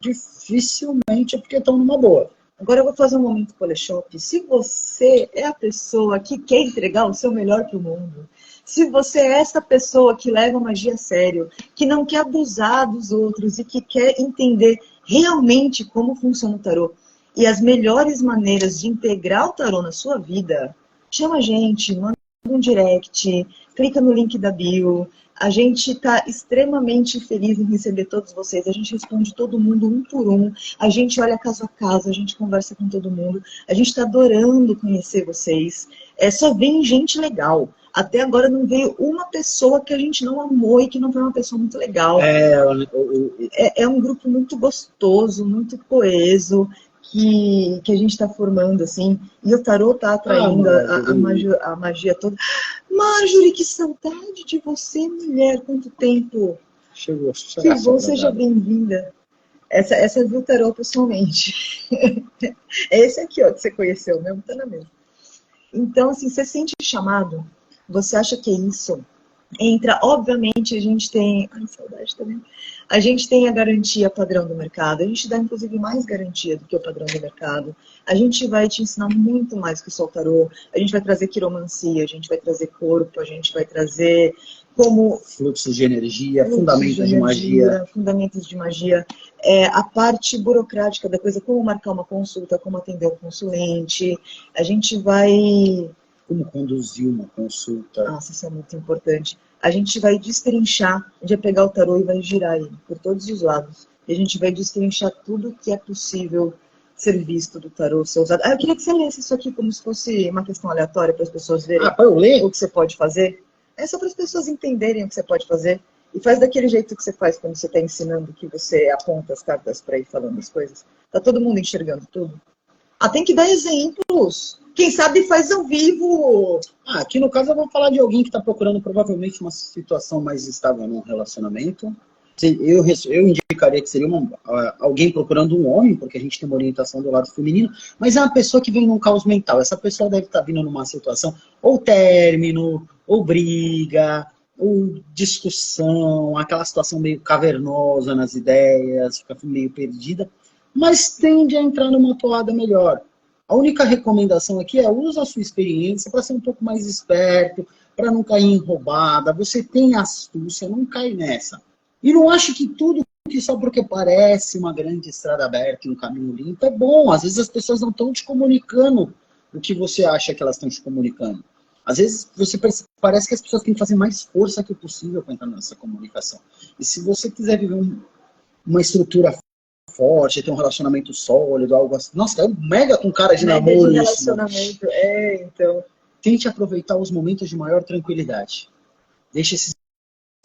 dificilmente é porque estão numa boa. Agora eu vou fazer um momento Polishop. Se você é a pessoa que quer entregar o seu melhor para o mundo, se você é essa pessoa que leva a magia a sério, que não quer abusar dos outros e que quer entender realmente como funciona o tarô e as melhores maneiras de integrar o tarô na sua vida, chama a gente, manda um direct, clica no link da bio. A gente está extremamente feliz em receber todos vocês. A gente responde todo mundo um por um. A gente olha caso a caso, a gente conversa com todo mundo. A gente está adorando conhecer vocês. Só vem gente legal. Até agora não veio uma pessoa que a gente não amou e que não foi uma pessoa muito legal. É um grupo muito gostoso, muito coeso, que a gente está formando, assim. E o tarô está atraindo a magia toda. Marjorie, que saudade de você, mulher. Quanto tempo. Chegou. Que bom, seja bem-vinda. Essa viu o tarô pessoalmente. É esse aqui, ó, que você conheceu mesmo, tá na mesma. Então, assim, você sente chamado, você acha que é isso? Entra, obviamente, a gente tem... Ai, saudade também. A gente tem a garantia padrão do mercado. A gente dá, inclusive, mais garantia do que o padrão do mercado. A gente vai te ensinar muito mais que só o tarô. A gente vai trazer quiromancia, a gente vai trazer corpo, a gente vai trazer como... Fluxos de energia, fundamentos de magia. Fundamentos de magia. A parte burocrática da coisa, como marcar uma consulta, como atender o consulente. A gente vai... Como conduzir uma consulta. Nossa, isso é muito importante. A gente vai destrinchar, a gente vai pegar o tarô e vai girar ele por todos os lados. E a gente vai destrinchar tudo que é possível ser visto do tarô, ser usado. Eu queria que você lesse isso aqui como se fosse uma questão aleatória para as pessoas verem para eu ler? O que você pode fazer. É só para as pessoas entenderem o que você pode fazer. E faz daquele jeito que você faz quando você está ensinando, que você aponta as cartas para ir falando as coisas. Tá todo mundo enxergando tudo? Tem que dar exemplos. Quem sabe faz ao vivo. Aqui no caso eu vou falar de alguém que está procurando provavelmente uma situação mais estável num relacionamento. Eu indicaria que seria alguém procurando um homem, porque a gente tem uma orientação do lado feminino, mas é uma pessoa que vem num caos mental. Essa pessoa deve estar vindo numa situação ou término, ou briga, ou discussão, aquela situação meio cavernosa nas ideias, fica meio perdida, mas tende a entrar numa toada melhor. A única recomendação aqui é usa a sua experiência para ser um pouco mais esperto, para não cair em roubada. Você tem astúcia, não cai nessa. E não ache que tudo que só porque parece uma grande estrada aberta e um caminho limpo é bom. Às vezes as pessoas não estão te comunicando o que você acha que elas estão te comunicando. Às vezes parece que as pessoas têm que fazer mais força que o possível para entrar nessa comunicação. E se você quiser viver uma estrutura forte, ter um relacionamento sólido, algo assim. Nossa, é um mega com cara de namoro. De relacionamento, então. Tente aproveitar os momentos de maior tranquilidade. Deixe esses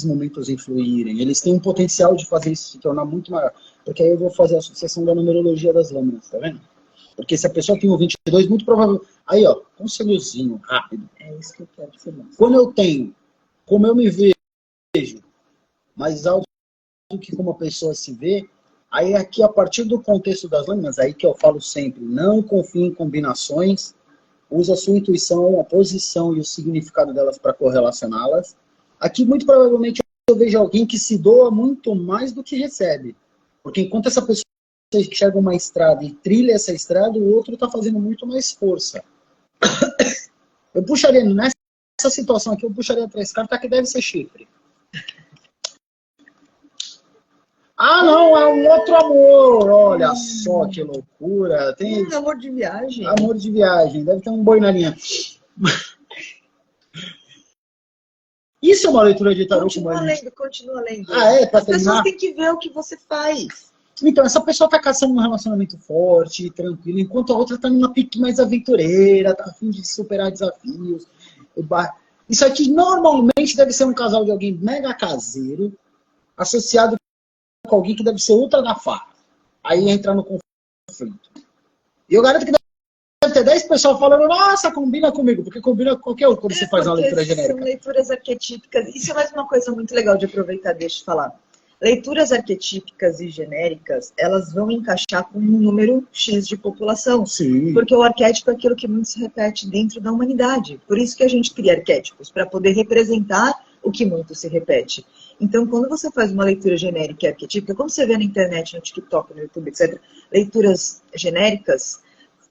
momentos influírem. Eles têm um potencial de fazer isso se tornar muito maior. Porque aí eu vou fazer a associação da numerologia das lâminas, tá vendo? Porque se a pessoa tem um 22, muito provável... Aí, ó, conselhozinho rápido. É isso que eu quero que você mostre. Quando eu tenho, como eu me vejo, mais alto do que como a pessoa se vê, aí aqui, a partir do contexto das lâminas, aí que eu falo sempre, não confie em combinações, usa a sua intuição, a posição e o significado delas para correlacioná-las. Aqui, muito provavelmente, eu vejo alguém que se doa muito mais do que recebe. Porque enquanto essa pessoa enxerga uma estrada e trilha essa estrada, o outro está fazendo muito mais força. Eu puxaria, nessa situação aqui, eu puxaria 3 cartas que deve ser chifre. Não, é um outro amor. Olha só que loucura. Tem amor de viagem. Amor de viagem. Deve ter um boi na linha. Isso é uma leitura de tarô. Continua lendo. As pessoas têm que ver o que você faz. Então, essa pessoa está caçando um relacionamento forte, tranquilo, enquanto a outra está numa pique mais aventureira, está a fim de superar desafios. Isso aqui normalmente deve ser um casal de alguém mega caseiro, associado com alguém que deve ser ultra da farra. Aí entra no conflito. E eu garanto que deve ter 10 pessoas falando, nossa, combina comigo, porque combina com qualquer um quando você faz uma leitura genérica. São leituras arquetípicas. Isso é mais uma coisa muito legal de aproveitar, deixa eu falar. Leituras arquetípicas e genéricas, elas vão encaixar com um número X de população. Sim. Porque o arquétipo é aquilo que muito se repete dentro da humanidade. Por isso que a gente cria arquétipos, para poder representar o que muito se repete. Então, quando você faz uma leitura genérica e arquetípica, como você vê na internet, no TikTok, no YouTube, etc., leituras genéricas,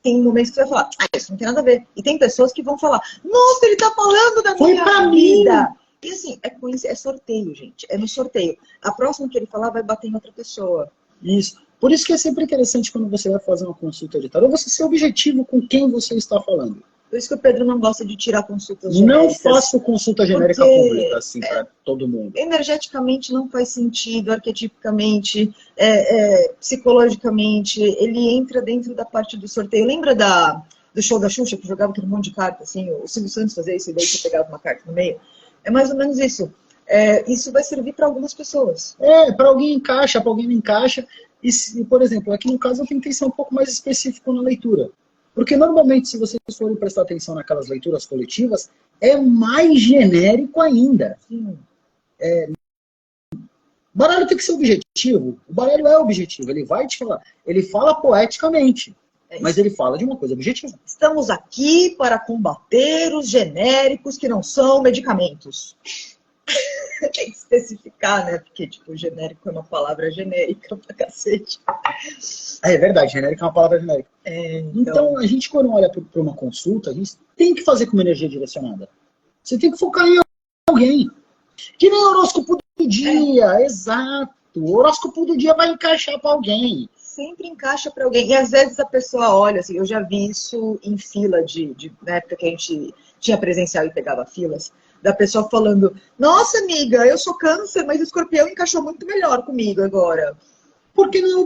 tem momentos que você vai falar, isso não tem nada a ver. E tem pessoas que vão falar, nossa, ele tá falando da minha vida. E assim, é sorteio, gente. É no sorteio. A próxima que ele falar vai bater em outra pessoa. Isso. Por isso que é sempre interessante quando você vai fazer uma consulta de tarô, você ser objetivo com quem você está falando. Por isso que o Pedro não gosta de tirar consultas genéricas. Não faço consulta genérica pública, assim, para todo mundo. Energeticamente não faz sentido, arquetipicamente, psicologicamente, ele entra dentro da parte do sorteio. Lembra do show da Xuxa, que jogava aquele monte de carta, assim, o Silvio Santos fazia isso, e daí você pegava uma carta no meio? É mais ou menos isso. Isso vai servir para algumas pessoas. Para alguém encaixa, para alguém não encaixa. E, por exemplo, aqui no caso eu tentei ser um pouco mais específico na leitura. Porque normalmente, se vocês forem prestar atenção naquelas leituras coletivas, é mais genérico ainda. Sim. O baralho tem que ser objetivo. O baralho é objetivo. Ele vai te falar. Ele fala poeticamente. Mas ele fala de uma coisa objetiva. Estamos aqui para combater os genéricos que não são medicamentos. Tem que especificar, né? Porque, tipo, genérico é uma palavra genérica pra cacete. É verdade, genérico é uma palavra genérica. Então, a gente, quando olha para uma consulta, a gente tem que fazer com uma energia direcionada. Você tem que focar em alguém. Que nem o horóscopo do dia, exato. O horóscopo do dia vai encaixar para alguém. Sempre encaixa para alguém. E às vezes a pessoa olha, assim, eu já vi isso em fila na época que a gente tinha presencial e pegava filas, da pessoa falando, nossa amiga, eu sou câncer, mas o escorpião encaixou muito melhor comigo agora. Porque não é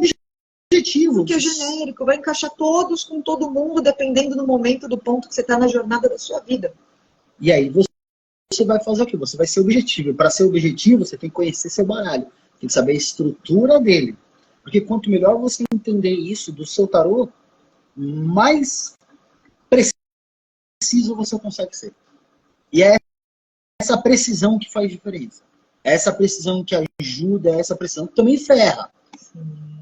objetivo. Porque é genérico, vai encaixar todos com todo mundo, dependendo do momento, do ponto que você está na jornada da sua vida. E aí você vai fazer o quê? Você vai ser objetivo. E para ser objetivo, você tem que conhecer seu baralho. Tem que saber a estrutura dele. Porque quanto melhor você entender isso do seu tarô, mais preciso você consegue ser. E é essa precisão que faz diferença. É essa precisão que ajuda, é essa precisão que também ferra.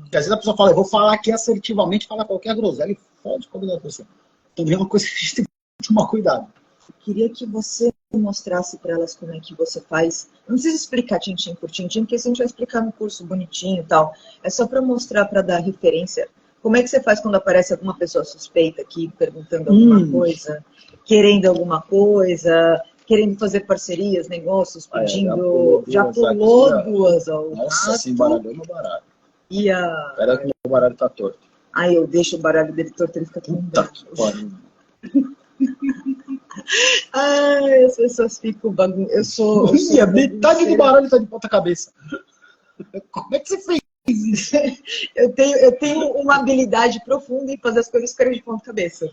Porque às vezes a pessoa fala, eu vou falar aqui assertivamente, falar qualquer groselha e fode com a vida da pessoa. Também é uma coisa que a gente tem que tomar cuidado. Eu queria que você mostrasse para elas como é que você faz. Não precisa explicar tintim por tintim, porque isso a gente vai explicar no curso bonitinho e tal. É só para mostrar, para dar referência. Como é que você faz quando aparece alguma pessoa suspeita aqui, perguntando alguma coisa, querendo alguma coisa, querendo fazer parcerias, negócios, pedindo... Já pulou duas. Nossa, assim, embaralhou meu baralho. Espera que meu baralho tá torto. Aí eu deixo o baralho dele torto, ele fica tão bravo. Ai, as pessoas ficam bagunçadas. Metade do baralho tá de ponta cabeça. Como é que você fez isso? Eu tenho uma habilidade profunda em fazer as coisas ficarem de ponta cabeça.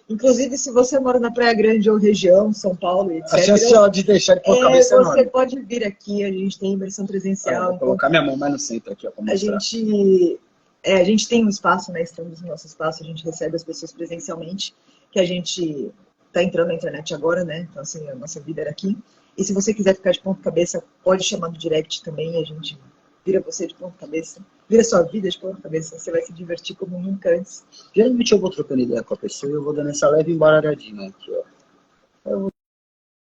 Inclusive, se você mora na Praia Grande ou região, São Paulo, etc. A chance de deixar de ponta cabeça é enorme. Você pode vir aqui, a gente tem imersão presencial. Vou colocar minha mão mais no centro aqui, ó, pra mostrar. A gente tem um espaço, né? Estamos no nosso espaço, a gente recebe as pessoas presencialmente, que a gente está entrando na internet agora, né? Então, assim, a nossa vida era aqui. E se você quiser ficar de ponta cabeça, pode chamar no direct também, a gente vira você de ponta cabeça, vira sua vida de ponta cabeça, você vai se divertir como nunca antes. Geralmente eu vou trocando ideia com a pessoa e eu vou dando essa leve embaralhadinha aqui, ó. Eu vou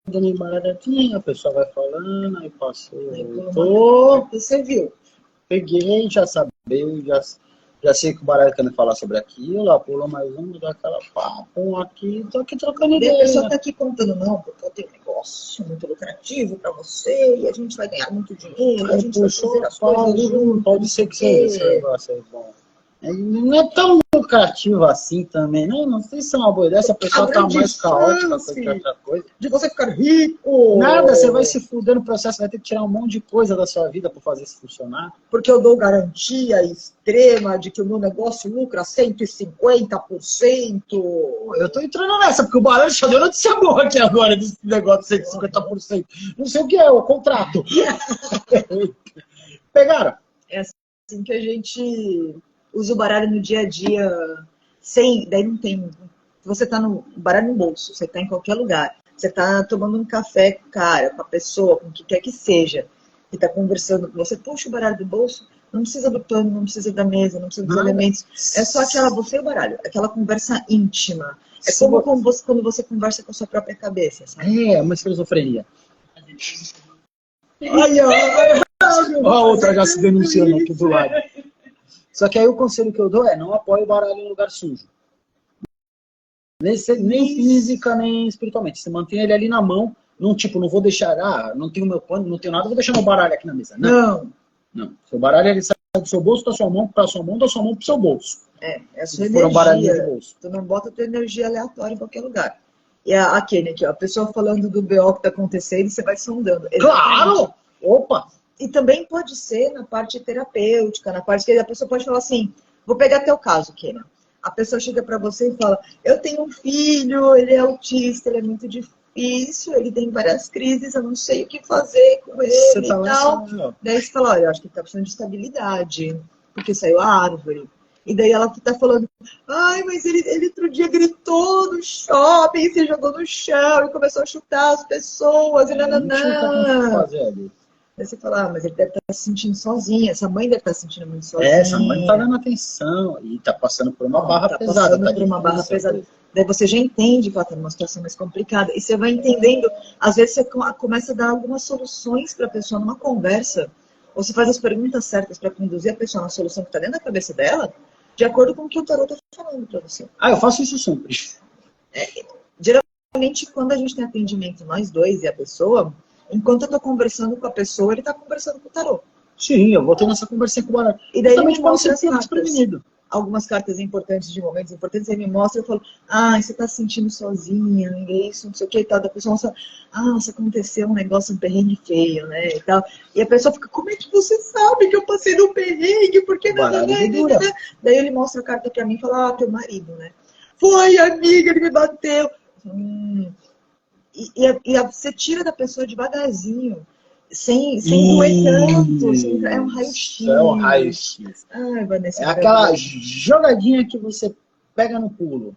dando embaralhadinha, a pessoa vai falando, aí passou, voltou. Você viu? Peguei, já sabia, já sei que o baralho quer falar sobre aquilo, ó, pulou mais um, dá aquela papo aqui, tô aqui trocando ideia. E a pessoa tá aqui contando, não, porque eu tenho um negócio muito lucrativo pra você, e a gente vai ganhar muito dinheiro, e a gente vai fazer as coisas juntos. Pode ser que seja esse negócio aí, bom. Não é tão lucrativo assim também, não sei se é uma boa ideia, se a pessoa tá mais caótica que outra coisa. De você ficar rico. Nada, você vai se fuder no processo, vai ter que tirar um monte de coisa da sua vida para fazer isso funcionar. Porque eu dou garantia extrema de que o meu negócio lucra 150%. Eu tô entrando nessa, porque o baralho já deu notícia boa aqui agora desse negócio de 150%. Não sei o que é, o contrato. Pegaram? É assim que a gente usa o baralho no dia a dia, sem, daí não tem. Você tá no baralho no bolso, você tá em qualquer lugar, você tá tomando um café com o cara, com a pessoa, com o que quer que seja, e tá conversando com você, puxa o baralho do bolso, não precisa do pano, não precisa da mesa, não precisa dos elementos, é só aquela, você e o baralho, aquela conversa íntima. É como quando você conversa com a sua própria cabeça, sabe? É uma esquizofrenia. Olha, a outra já se denunciando aqui do lado. Só que aí o conselho que eu dou é não apoie o baralho em lugar sujo. Nem física, nem espiritualmente. Você mantém ele ali na mão, não vou deixar, não tenho meu pano, não tenho nada, vou deixar meu baralho aqui na mesa. Não. Seu baralho ele sai do seu bolso, da sua mão, da sua mão pro seu bolso. É a sua energia. De bolso. Tu não bota a tua energia aleatória em qualquer lugar. E a Kenny aqui, ó, a pessoa falando do BO que tá acontecendo, você vai sondando. Claro! Opa! E também pode ser na parte terapêutica, na parte que a pessoa pode falar assim, vou pegar teu caso, Kenny. A pessoa chega para você e fala, eu tenho um filho, ele é autista, ele é muito difícil, ele tem várias crises, eu não sei o que fazer com ele e tal. Daí você fala, olha, eu acho que ele tá precisando de estabilidade, porque saiu a árvore. E daí ela tá falando, ai, mas ele outro dia gritou no shopping, se jogou no chão e começou a chutar as pessoas, e nananã. Aí você fala, mas ele deve estar se sentindo sozinho, essa mãe deve estar se sentindo muito sozinha. Essa mãe não tá dando atenção e tá passando por uma barra pesada. Passando por uma barra pesada. Daí você já entende que ela tá numa situação mais complicada. E você vai entendendo, às vezes você começa a dar algumas soluções para a pessoa numa conversa. Ou você faz as perguntas certas para conduzir a pessoa na solução que está dentro da cabeça dela, de acordo com o que o tarot está falando para você. Eu faço isso sempre. Geralmente, quando a gente tem atendimento, nós dois e a pessoa, enquanto eu estou conversando com a pessoa, ele está conversando com o tarot. Sim, eu vou tendo essa conversa com o baralho. E daí ele me mostra as cartas. Algumas cartas importantes, de momentos importantes, ele me mostra, eu falo, você tá se sentindo sozinha, isso, não sei o que e tal. Da pessoa mostra, isso aconteceu um negócio, um perrengue feio, né, e tal. E a pessoa fica, como é que você sabe que eu passei no perrengue? Por que nada? Daí ele mostra a carta pra mim e fala, teu marido, né? Foi, amiga, ele me bateu. E você tira da pessoa devagarzinho. Sem doer tanto, é um raio-x. É um raio-x. Vanessa, é aquela jogadinha que você pega no pulo.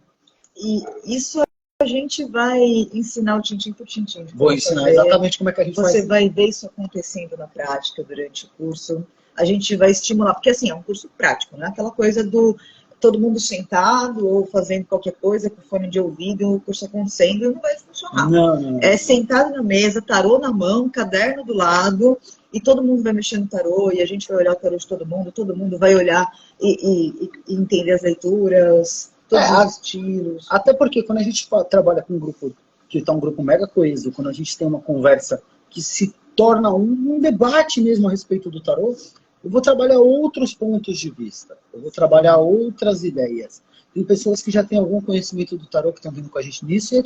E isso a gente vai ensinar o tintim por tintim. Vou ensinar exatamente como é que a gente faz. Você vai ver isso acontecendo na prática durante o curso. A gente vai estimular, porque assim, é um curso prático, não é aquela coisa do todo mundo sentado ou fazendo qualquer coisa com fone de ouvido, o curso acontecendo, não vai funcionar. Não. É sentado na mesa, tarô na mão, caderno do lado, e todo mundo vai mexer no tarô, e a gente vai olhar o tarô de todo mundo vai olhar e entender as leituras, todos os estilos. Até porque quando a gente trabalha com um grupo, que está um grupo mega coeso, quando a gente tem uma conversa que se torna um debate mesmo a respeito do tarô, eu vou trabalhar outros pontos de vista, eu vou trabalhar outras ideias. Tem pessoas que já têm algum conhecimento do tarô que estão vindo com a gente nisso, e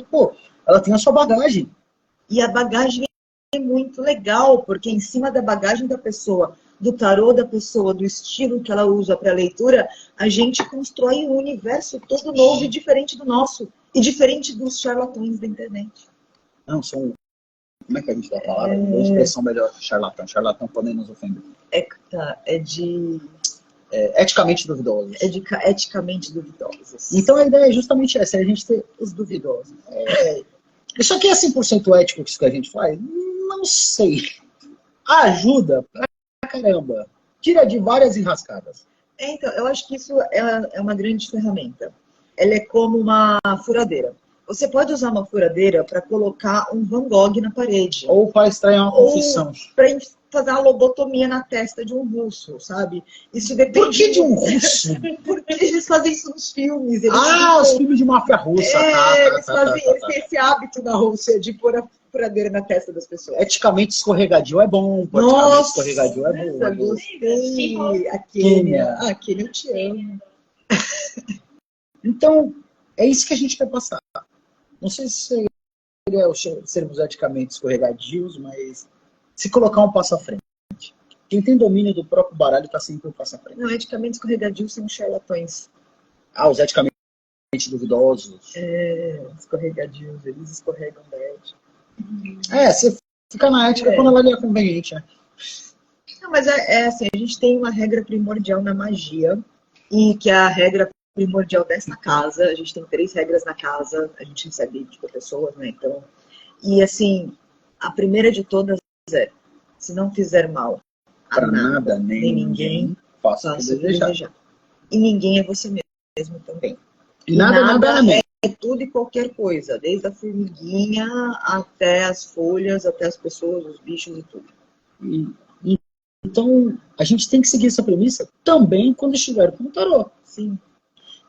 ela tem a sua bagagem. E a bagagem é muito legal, porque em cima da bagagem da pessoa, do tarô da pessoa, do estilo que ela usa para a leitura, a gente constrói um universo todo novo e diferente do nosso, e diferente dos charlatões da internet. Não, são... Como é que a gente dá a palavra? Uma expressão melhor que charlatão. Charlatão podem nos ofender. Eticamente duvidosos. Eticamente duvidosos. Então a ideia é justamente essa, é a gente ter os duvidosos. Isso aqui é 100% ético isso que a gente faz? Não sei. Ajuda pra caramba. Tira de várias enrascadas. Então, eu acho que isso é uma grande ferramenta. Ela é como uma furadeira. Você pode usar uma furadeira para colocar um Van Gogh na parede. Ou para extrair uma confissão. Para fazer uma lobotomia na testa de um russo, sabe? Isso depende. Por que de um russo? Porque eles fazem isso nos filmes. Os filmes de máfia russa. Eles têm esse hábito na Rússia de pôr a furadeira na testa das pessoas. Eticamente escorregadio é bom. Eticamente escorregadio é bom. Nossa, gostei. A Kênia. Kênia, eu te amo. Então, é isso que a gente quer passar. Não sei se seria sermos eticamente escorregadios, mas se colocar um passo à frente. Quem tem domínio do próprio baralho está sempre um passo à frente. Não, eticamente escorregadios são charlatões. Os eticamente duvidosos. Escorregadios, eles escorregam da ética. Você fica na ética quando ela lhe é conveniente. Não, mas assim, a gente tem uma regra primordial na magia, e que é a regra primordial desta casa. A gente tem 3 regras na casa, a gente recebe tipo, pessoas, né? Então, e assim, a primeira de todas é: se não fizer mal a Pra nada, nada, nem ninguém, faça o que faça o que desejar. desejar. E ninguém é você mesmo também. E nada é tudo e qualquer coisa, desde a formiguinha até as folhas, até as pessoas, os bichos e tudo. Então, a gente tem que seguir essa premissa também quando estiver com o tarô. Sim.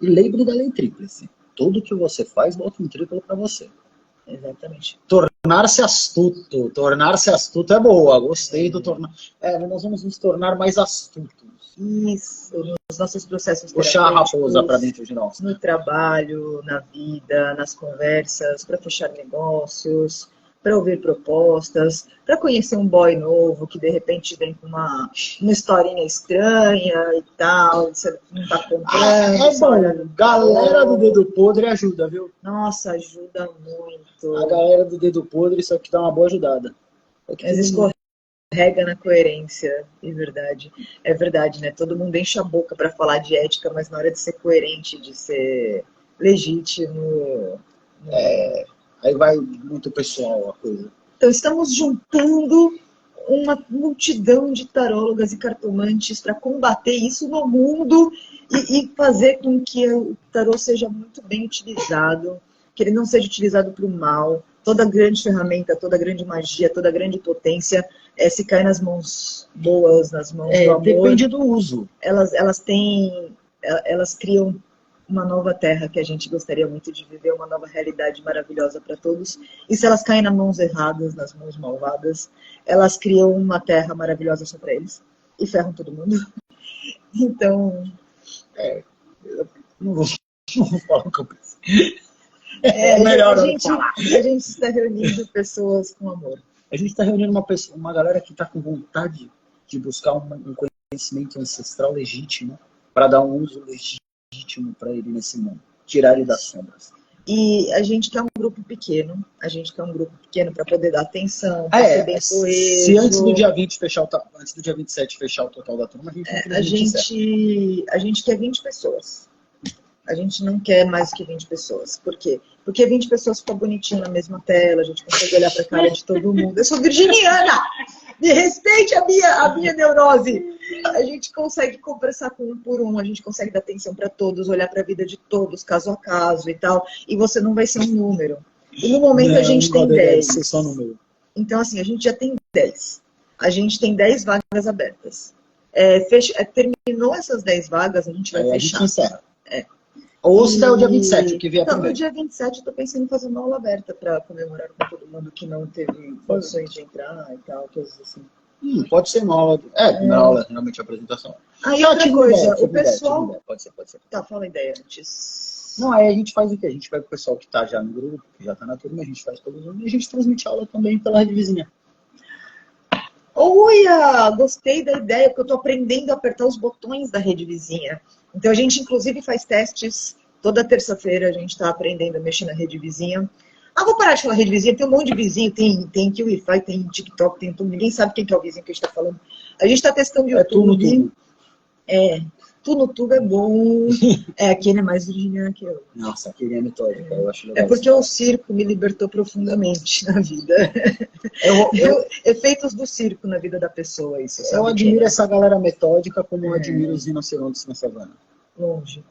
E lembre da lei tríplice. Tudo que você faz, volta um triplo para você. Exatamente. Tornar-se astuto. Tornar-se astuto é boa. Gostei do tornar. Nós vamos nos tornar mais astutos. Isso, nos nossos processos Puxar a raposa para dentro de nós. No trabalho, na vida, nas conversas, para fechar negócios, para ouvir propostas, para conhecer um boy novo que de repente vem com uma historinha estranha e tal, você não tá comprando. É bom, galera do dedo podre ajuda, viu? Nossa, ajuda muito. A galera do dedo podre só que dá uma boa ajudada. Mas escorrega na coerência, é verdade, né? Todo mundo enche a boca para falar de ética, mas na hora de ser coerente, de ser legítimo... Aí vai muito pessoal a coisa. Então, estamos juntando uma multidão de tarólogas e cartomantes para combater isso no mundo e fazer com que o tarô seja muito bem utilizado, que ele não seja utilizado para o mal. Toda grande ferramenta, toda grande magia, toda grande potência, se cai nas mãos boas, nas mãos do amor. Depende do uso. Elas criam uma nova terra que a gente gostaria muito de viver, uma nova realidade maravilhosa para todos. E se elas caem nas mãos erradas, nas mãos malvadas, elas criam uma terra maravilhosa só para eles e ferram todo mundo. Então... não vou falar o que eu penso. Melhor a gente está reunindo pessoas com amor. A gente está reunindo uma galera que está com vontade de buscar um conhecimento ancestral legítimo para dar um uso legítimo para ele nesse mundo, tirar ele das sombras. E a gente quer um grupo pequeno, para poder dar atenção, para ser bem coeso. Se antes do dia 20 antes do dia 27 fechar o total da turma, a gente quer 20 pessoas. A gente não quer mais que 20 pessoas. Por quê? Porque 20 pessoas ficam bonitinho na mesma tela, a gente consegue olhar para a cara de todo mundo. Eu sou virginiana! Me respeite a minha neurose! A gente consegue conversar com um por um, a gente consegue dar atenção para todos, olhar para a vida de todos, caso a caso e tal. E você não vai ser um número. E no momento a gente tem 10. Ser só número. Então, assim, a gente já tem 10. A gente tem 10 vagas abertas. Terminou essas 10 vagas, a gente vai fechar. A gente encerra. Ou se der o dia 27, que vier primeiro. No dia 27 eu tô pensando em fazer uma aula aberta para comemorar com todo mundo que não teve condições de entrar e tal, coisas assim. Pode ser uma aula. Primeira aula, realmente a apresentação. E outra coisa, o pessoal... Ideia. Pode ser. Tá, fala a ideia antes. Não, aí a gente faz o quê? A gente pega o pessoal que tá já no grupo, que já tá na turma, a gente faz pelo Zoom e a gente transmite aula também pela rede vizinha. Olha, gostei da ideia, porque eu tô aprendendo a apertar os botões da rede vizinha. Então a gente inclusive faz testes, toda terça-feira a gente está aprendendo a mexer na rede vizinha. Vou parar de falar rede vizinha, tem um monte de vizinho, tem Wi-Fi, tem TikTok, tem tudo, ninguém sabe quem que é o vizinho que a gente está falando. A gente está testando o YouTube. Tu no tubo é bom. Aquele é mais virginiano que eu. Nossa, aquele é metódica, eu acho legal. Porque o circo me libertou profundamente na vida. Efeitos do circo na vida da pessoa, isso. Eu admiro essa galera metódica como eu admiro os rinocerontes na savana. Longe.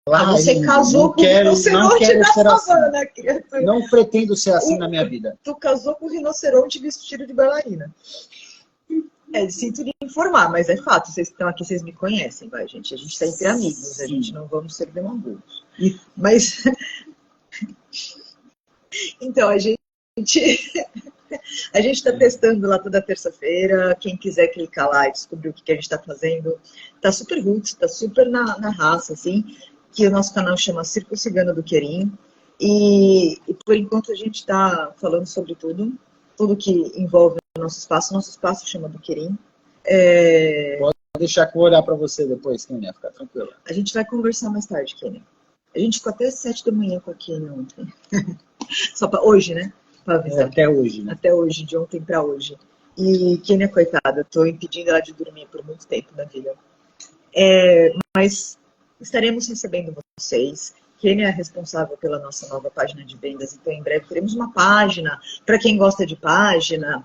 Lá você casou com o rinoceronte na savana, criatura. Não pretendo ser assim na minha vida. Tu casou com o rinoceronte vestido de bailarina. Sinto lhe informar, mas é fato. Vocês estão aqui, vocês me conhecem, vai, gente. A gente está entre amigos, a gente não vamos ser demagogos. Mas... Então, a gente está testando lá toda terça-feira. Quem quiser clicar lá e descobrir o que a gente está fazendo, tá super roots, tá super na raça, assim, que o nosso canal chama Circo Cigano do Querim. E por enquanto a gente está falando sobre tudo que envolve o nosso espaço chama do Querim. Pode deixar que eu vou olhar para você depois, Kênia, fica tranquila. A gente vai conversar mais tarde, Kênia. A gente ficou até 7 da manhã com a Kênia ontem. Só para hoje, né? Pra avisar. Até hoje, né? Até hoje, de ontem para hoje. E Kênia, coitada, tô impedindo ela de dormir por muito tempo na vida. Mas estaremos recebendo vocês. Kênia é responsável pela nossa nova página de vendas, então em breve teremos uma página. Para quem gosta de página,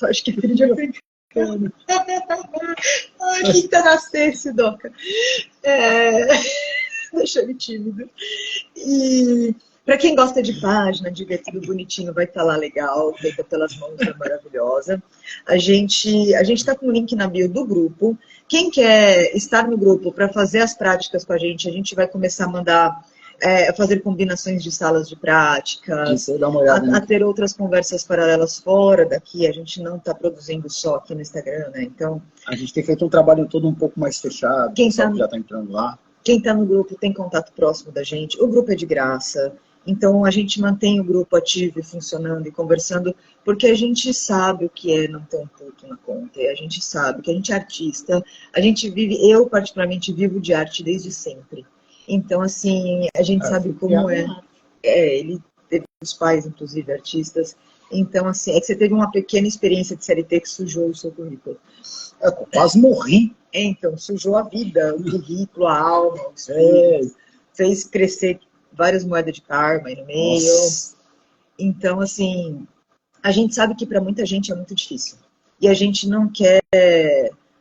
acho que filho de africano. Ai, que tá nascesse, Doca. Deixa ele tímido. E para quem gosta de página, de ver tudo bonitinho, vai estar lá legal, feita pelas mãos da maravilhosa. A gente está com o link na bio do grupo. Quem quer estar no grupo para fazer as práticas com a gente vai começar a mandar fazer combinações de salas de práticas, a ter outras conversas paralelas fora daqui. A gente não está produzindo só aqui no Instagram, né? Então, a gente tem feito um trabalho todo um pouco mais fechado, quem já está entrando lá. Quem está no grupo tem contato próximo da gente, o grupo é de graça, então a gente mantém o grupo ativo e funcionando e conversando, porque a gente sabe o que é não ter um puto na conta, e a gente sabe que a gente é artista, a gente vive, eu particularmente vivo de arte desde sempre. Então, assim, a gente sabe como é. Ele teve os pais, inclusive, artistas. Então, assim, é que você teve uma pequena experiência de CLT que sujou o seu currículo. Eu quase morri. Então, sujou a vida, o currículo, a alma, fez crescer várias moedas de karma aí no meio. Nossa. Então, assim, a gente sabe que para muita gente é muito difícil. E a gente não quer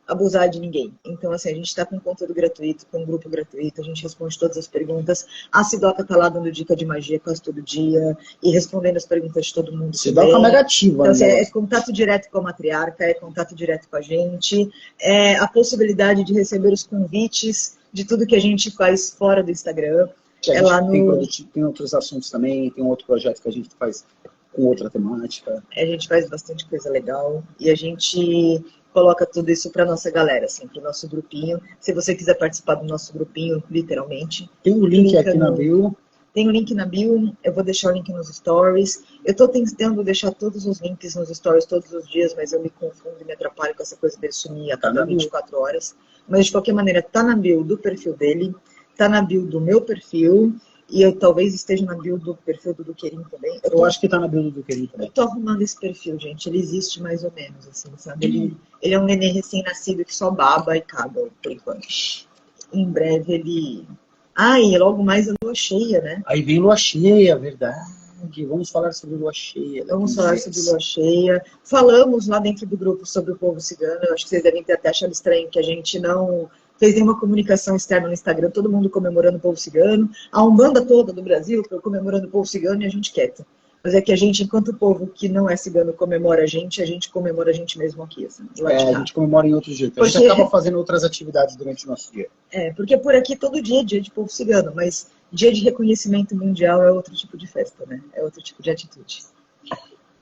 abusar de ninguém. Então, assim, a gente está com conteúdo gratuito, com um grupo gratuito, a gente responde todas as perguntas. A Sidoca está lá dando dica de magia quase todo dia e respondendo as perguntas de todo mundo. Sidoca é negativa. Então, assim, é contato direto com a matriarca, é contato direto com a gente, é a possibilidade de receber os convites de tudo que a gente faz fora do Instagram. Tem outros assuntos também, tem um outro projeto que a gente faz com outra temática. A gente faz bastante coisa legal e a gente coloca tudo isso para nossa galera, assim, para o nosso grupinho. Se você quiser participar do nosso grupinho, literalmente. Tem um link aqui na bio. Tem o link na bio, eu vou deixar o link nos stories. Eu estou tentando deixar todos os links nos stories todos os dias, mas eu me confundo e me atrapalho com essa coisa dele sumir a cada 24 horas. Mas, de qualquer maneira, tá na bio do perfil dele, tá na bio do meu perfil, e eu talvez esteja na bio do perfil do Duqueirinho também. Eu acho que tá na bio do Duqueirinho também. Eu tô arrumando esse perfil, gente. Ele existe mais ou menos, assim, sabe? Ele é um neném recém-nascido que só baba e caga, por enquanto. Em breve ele... e logo mais a lua cheia, né? Aí vem lua cheia, verdade. Vamos falar sobre lua cheia. Vamos falar sobre lua cheia. Falamos lá dentro do grupo sobre o povo cigano. Eu acho que vocês devem ter até achado estranho que a gente não fez nenhuma comunicação externa no Instagram. Todo mundo comemorando o povo cigano. A Umbanda toda do Brasil comemorando o povo cigano e a gente quieta. Mas é que a gente, enquanto o povo que não é cigano comemora a gente comemora a gente mesmo aqui. Assim, a gente comemora em outro jeito. A gente acaba fazendo outras atividades durante o nosso dia. Porque por aqui todo dia é dia de povo cigano, mas dia de reconhecimento mundial é outro tipo de festa, né? É outro tipo de atitude.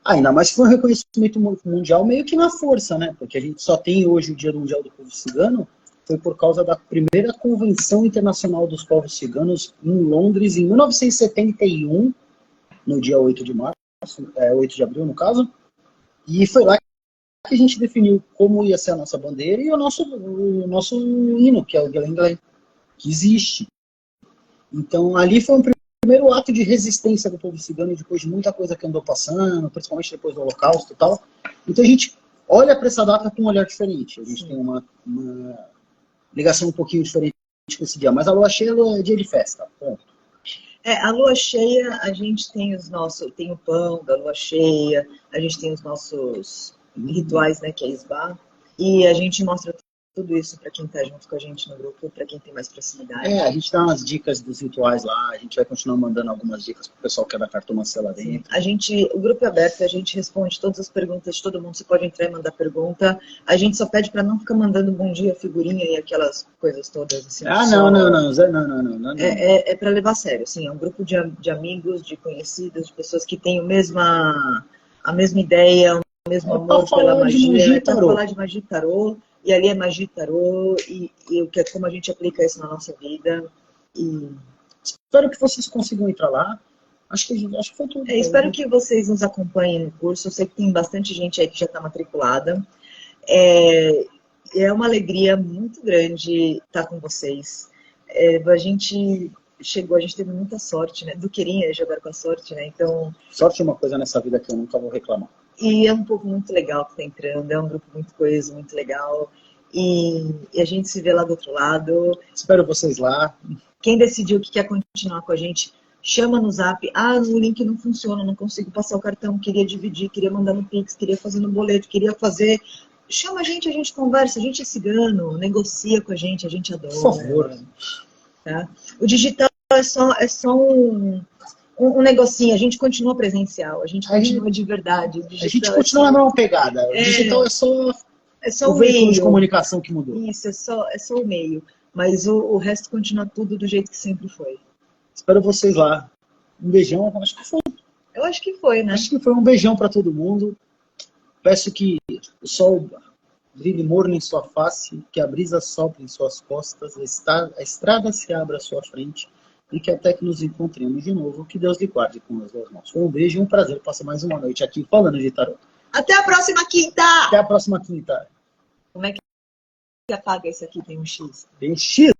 Ainda mais que foi um reconhecimento mundial meio que na força, né? Porque a gente só tem hoje o Dia Mundial do Povo Cigano, foi por causa da primeira Convenção Internacional dos Povos Ciganos em Londres, em 1971, no dia 8 de março, 8 de abril, no caso. E foi lá que a gente definiu como ia ser a nossa bandeira e o nosso hino, que é o Glen Glen, que existe. Então, ali foi um primeiro ato de resistência do povo cigano, depois de muita coisa que andou passando, principalmente depois do Holocausto e tal. Então, a gente olha para essa data com um olhar diferente. A gente tem uma ligação um pouquinho diferente com esse dia. Mas a lua cheia é dia de festa, ponto. A lua cheia, a gente tem tem o pão da lua cheia, a gente tem os nossos rituais, né, que é Isbá, e a gente mostra tudo isso para quem está junto com a gente no grupo, para quem tem mais proximidade. A gente dá umas dicas dos rituais lá, a gente vai continuar mandando algumas dicas pro pessoal que é da cartomancia lá dentro. O grupo é aberto, a gente responde todas as perguntas de todo mundo, você pode entrar e mandar pergunta. A gente só pede para não ficar mandando bom dia, figurinha e aquelas coisas todas. Assim, não. É para levar a sério, assim, é um grupo de amigos, de conhecidos, de pessoas que têm a mesma ideia, o mesmo amor pela magia, para falar de magia e tarô. E ali é magia e tarô, e como a gente aplica isso na nossa vida. E espero que vocês consigam entrar lá. Acho que foi tudo. Espero que vocês nos acompanhem no curso. Eu sei que tem bastante gente aí que já está matriculada. É uma alegria muito grande estar com vocês. A gente teve muita sorte, né? Duqueirinha jogar com a sorte, né? Então, sorte é uma coisa nessa vida que eu nunca vou reclamar. E é um povo muito legal que está entrando, é um grupo muito coeso, muito legal. E a gente se vê lá do outro lado. Espero vocês lá. Quem decidiu que quer continuar com a gente, chama no Zap. Ah, o link não funciona, não consigo passar o cartão, queria dividir, queria mandar no Pix, queria fazer no boleto, queria fazer... Chama a gente conversa, a gente é cigano, negocia com a gente adora. Por favor. Tá? O digital é só um negocinho, a gente continua presencial, a gente continua de verdade. A gente continua na mesma pegada. O digital é só o veículo de comunicação que mudou. Isso, é só o meio. Mas o resto continua tudo do jeito que sempre foi. Espero vocês lá. Um beijão, acho que foi. Eu acho que foi, né? Acho que foi um beijão para todo mundo. Peço que o sol brilhe morno em sua face, que a brisa sopre em suas costas, a estrada se abra à sua frente e que até que nos encontremos de novo, que Deus lhe guarde com as duas mãos. Um beijo e um prazer passar mais uma noite aqui falando de tarô. Até a próxima quinta! Até a próxima quinta. Como é que apaga esse aqui? Tem um X. Tem X.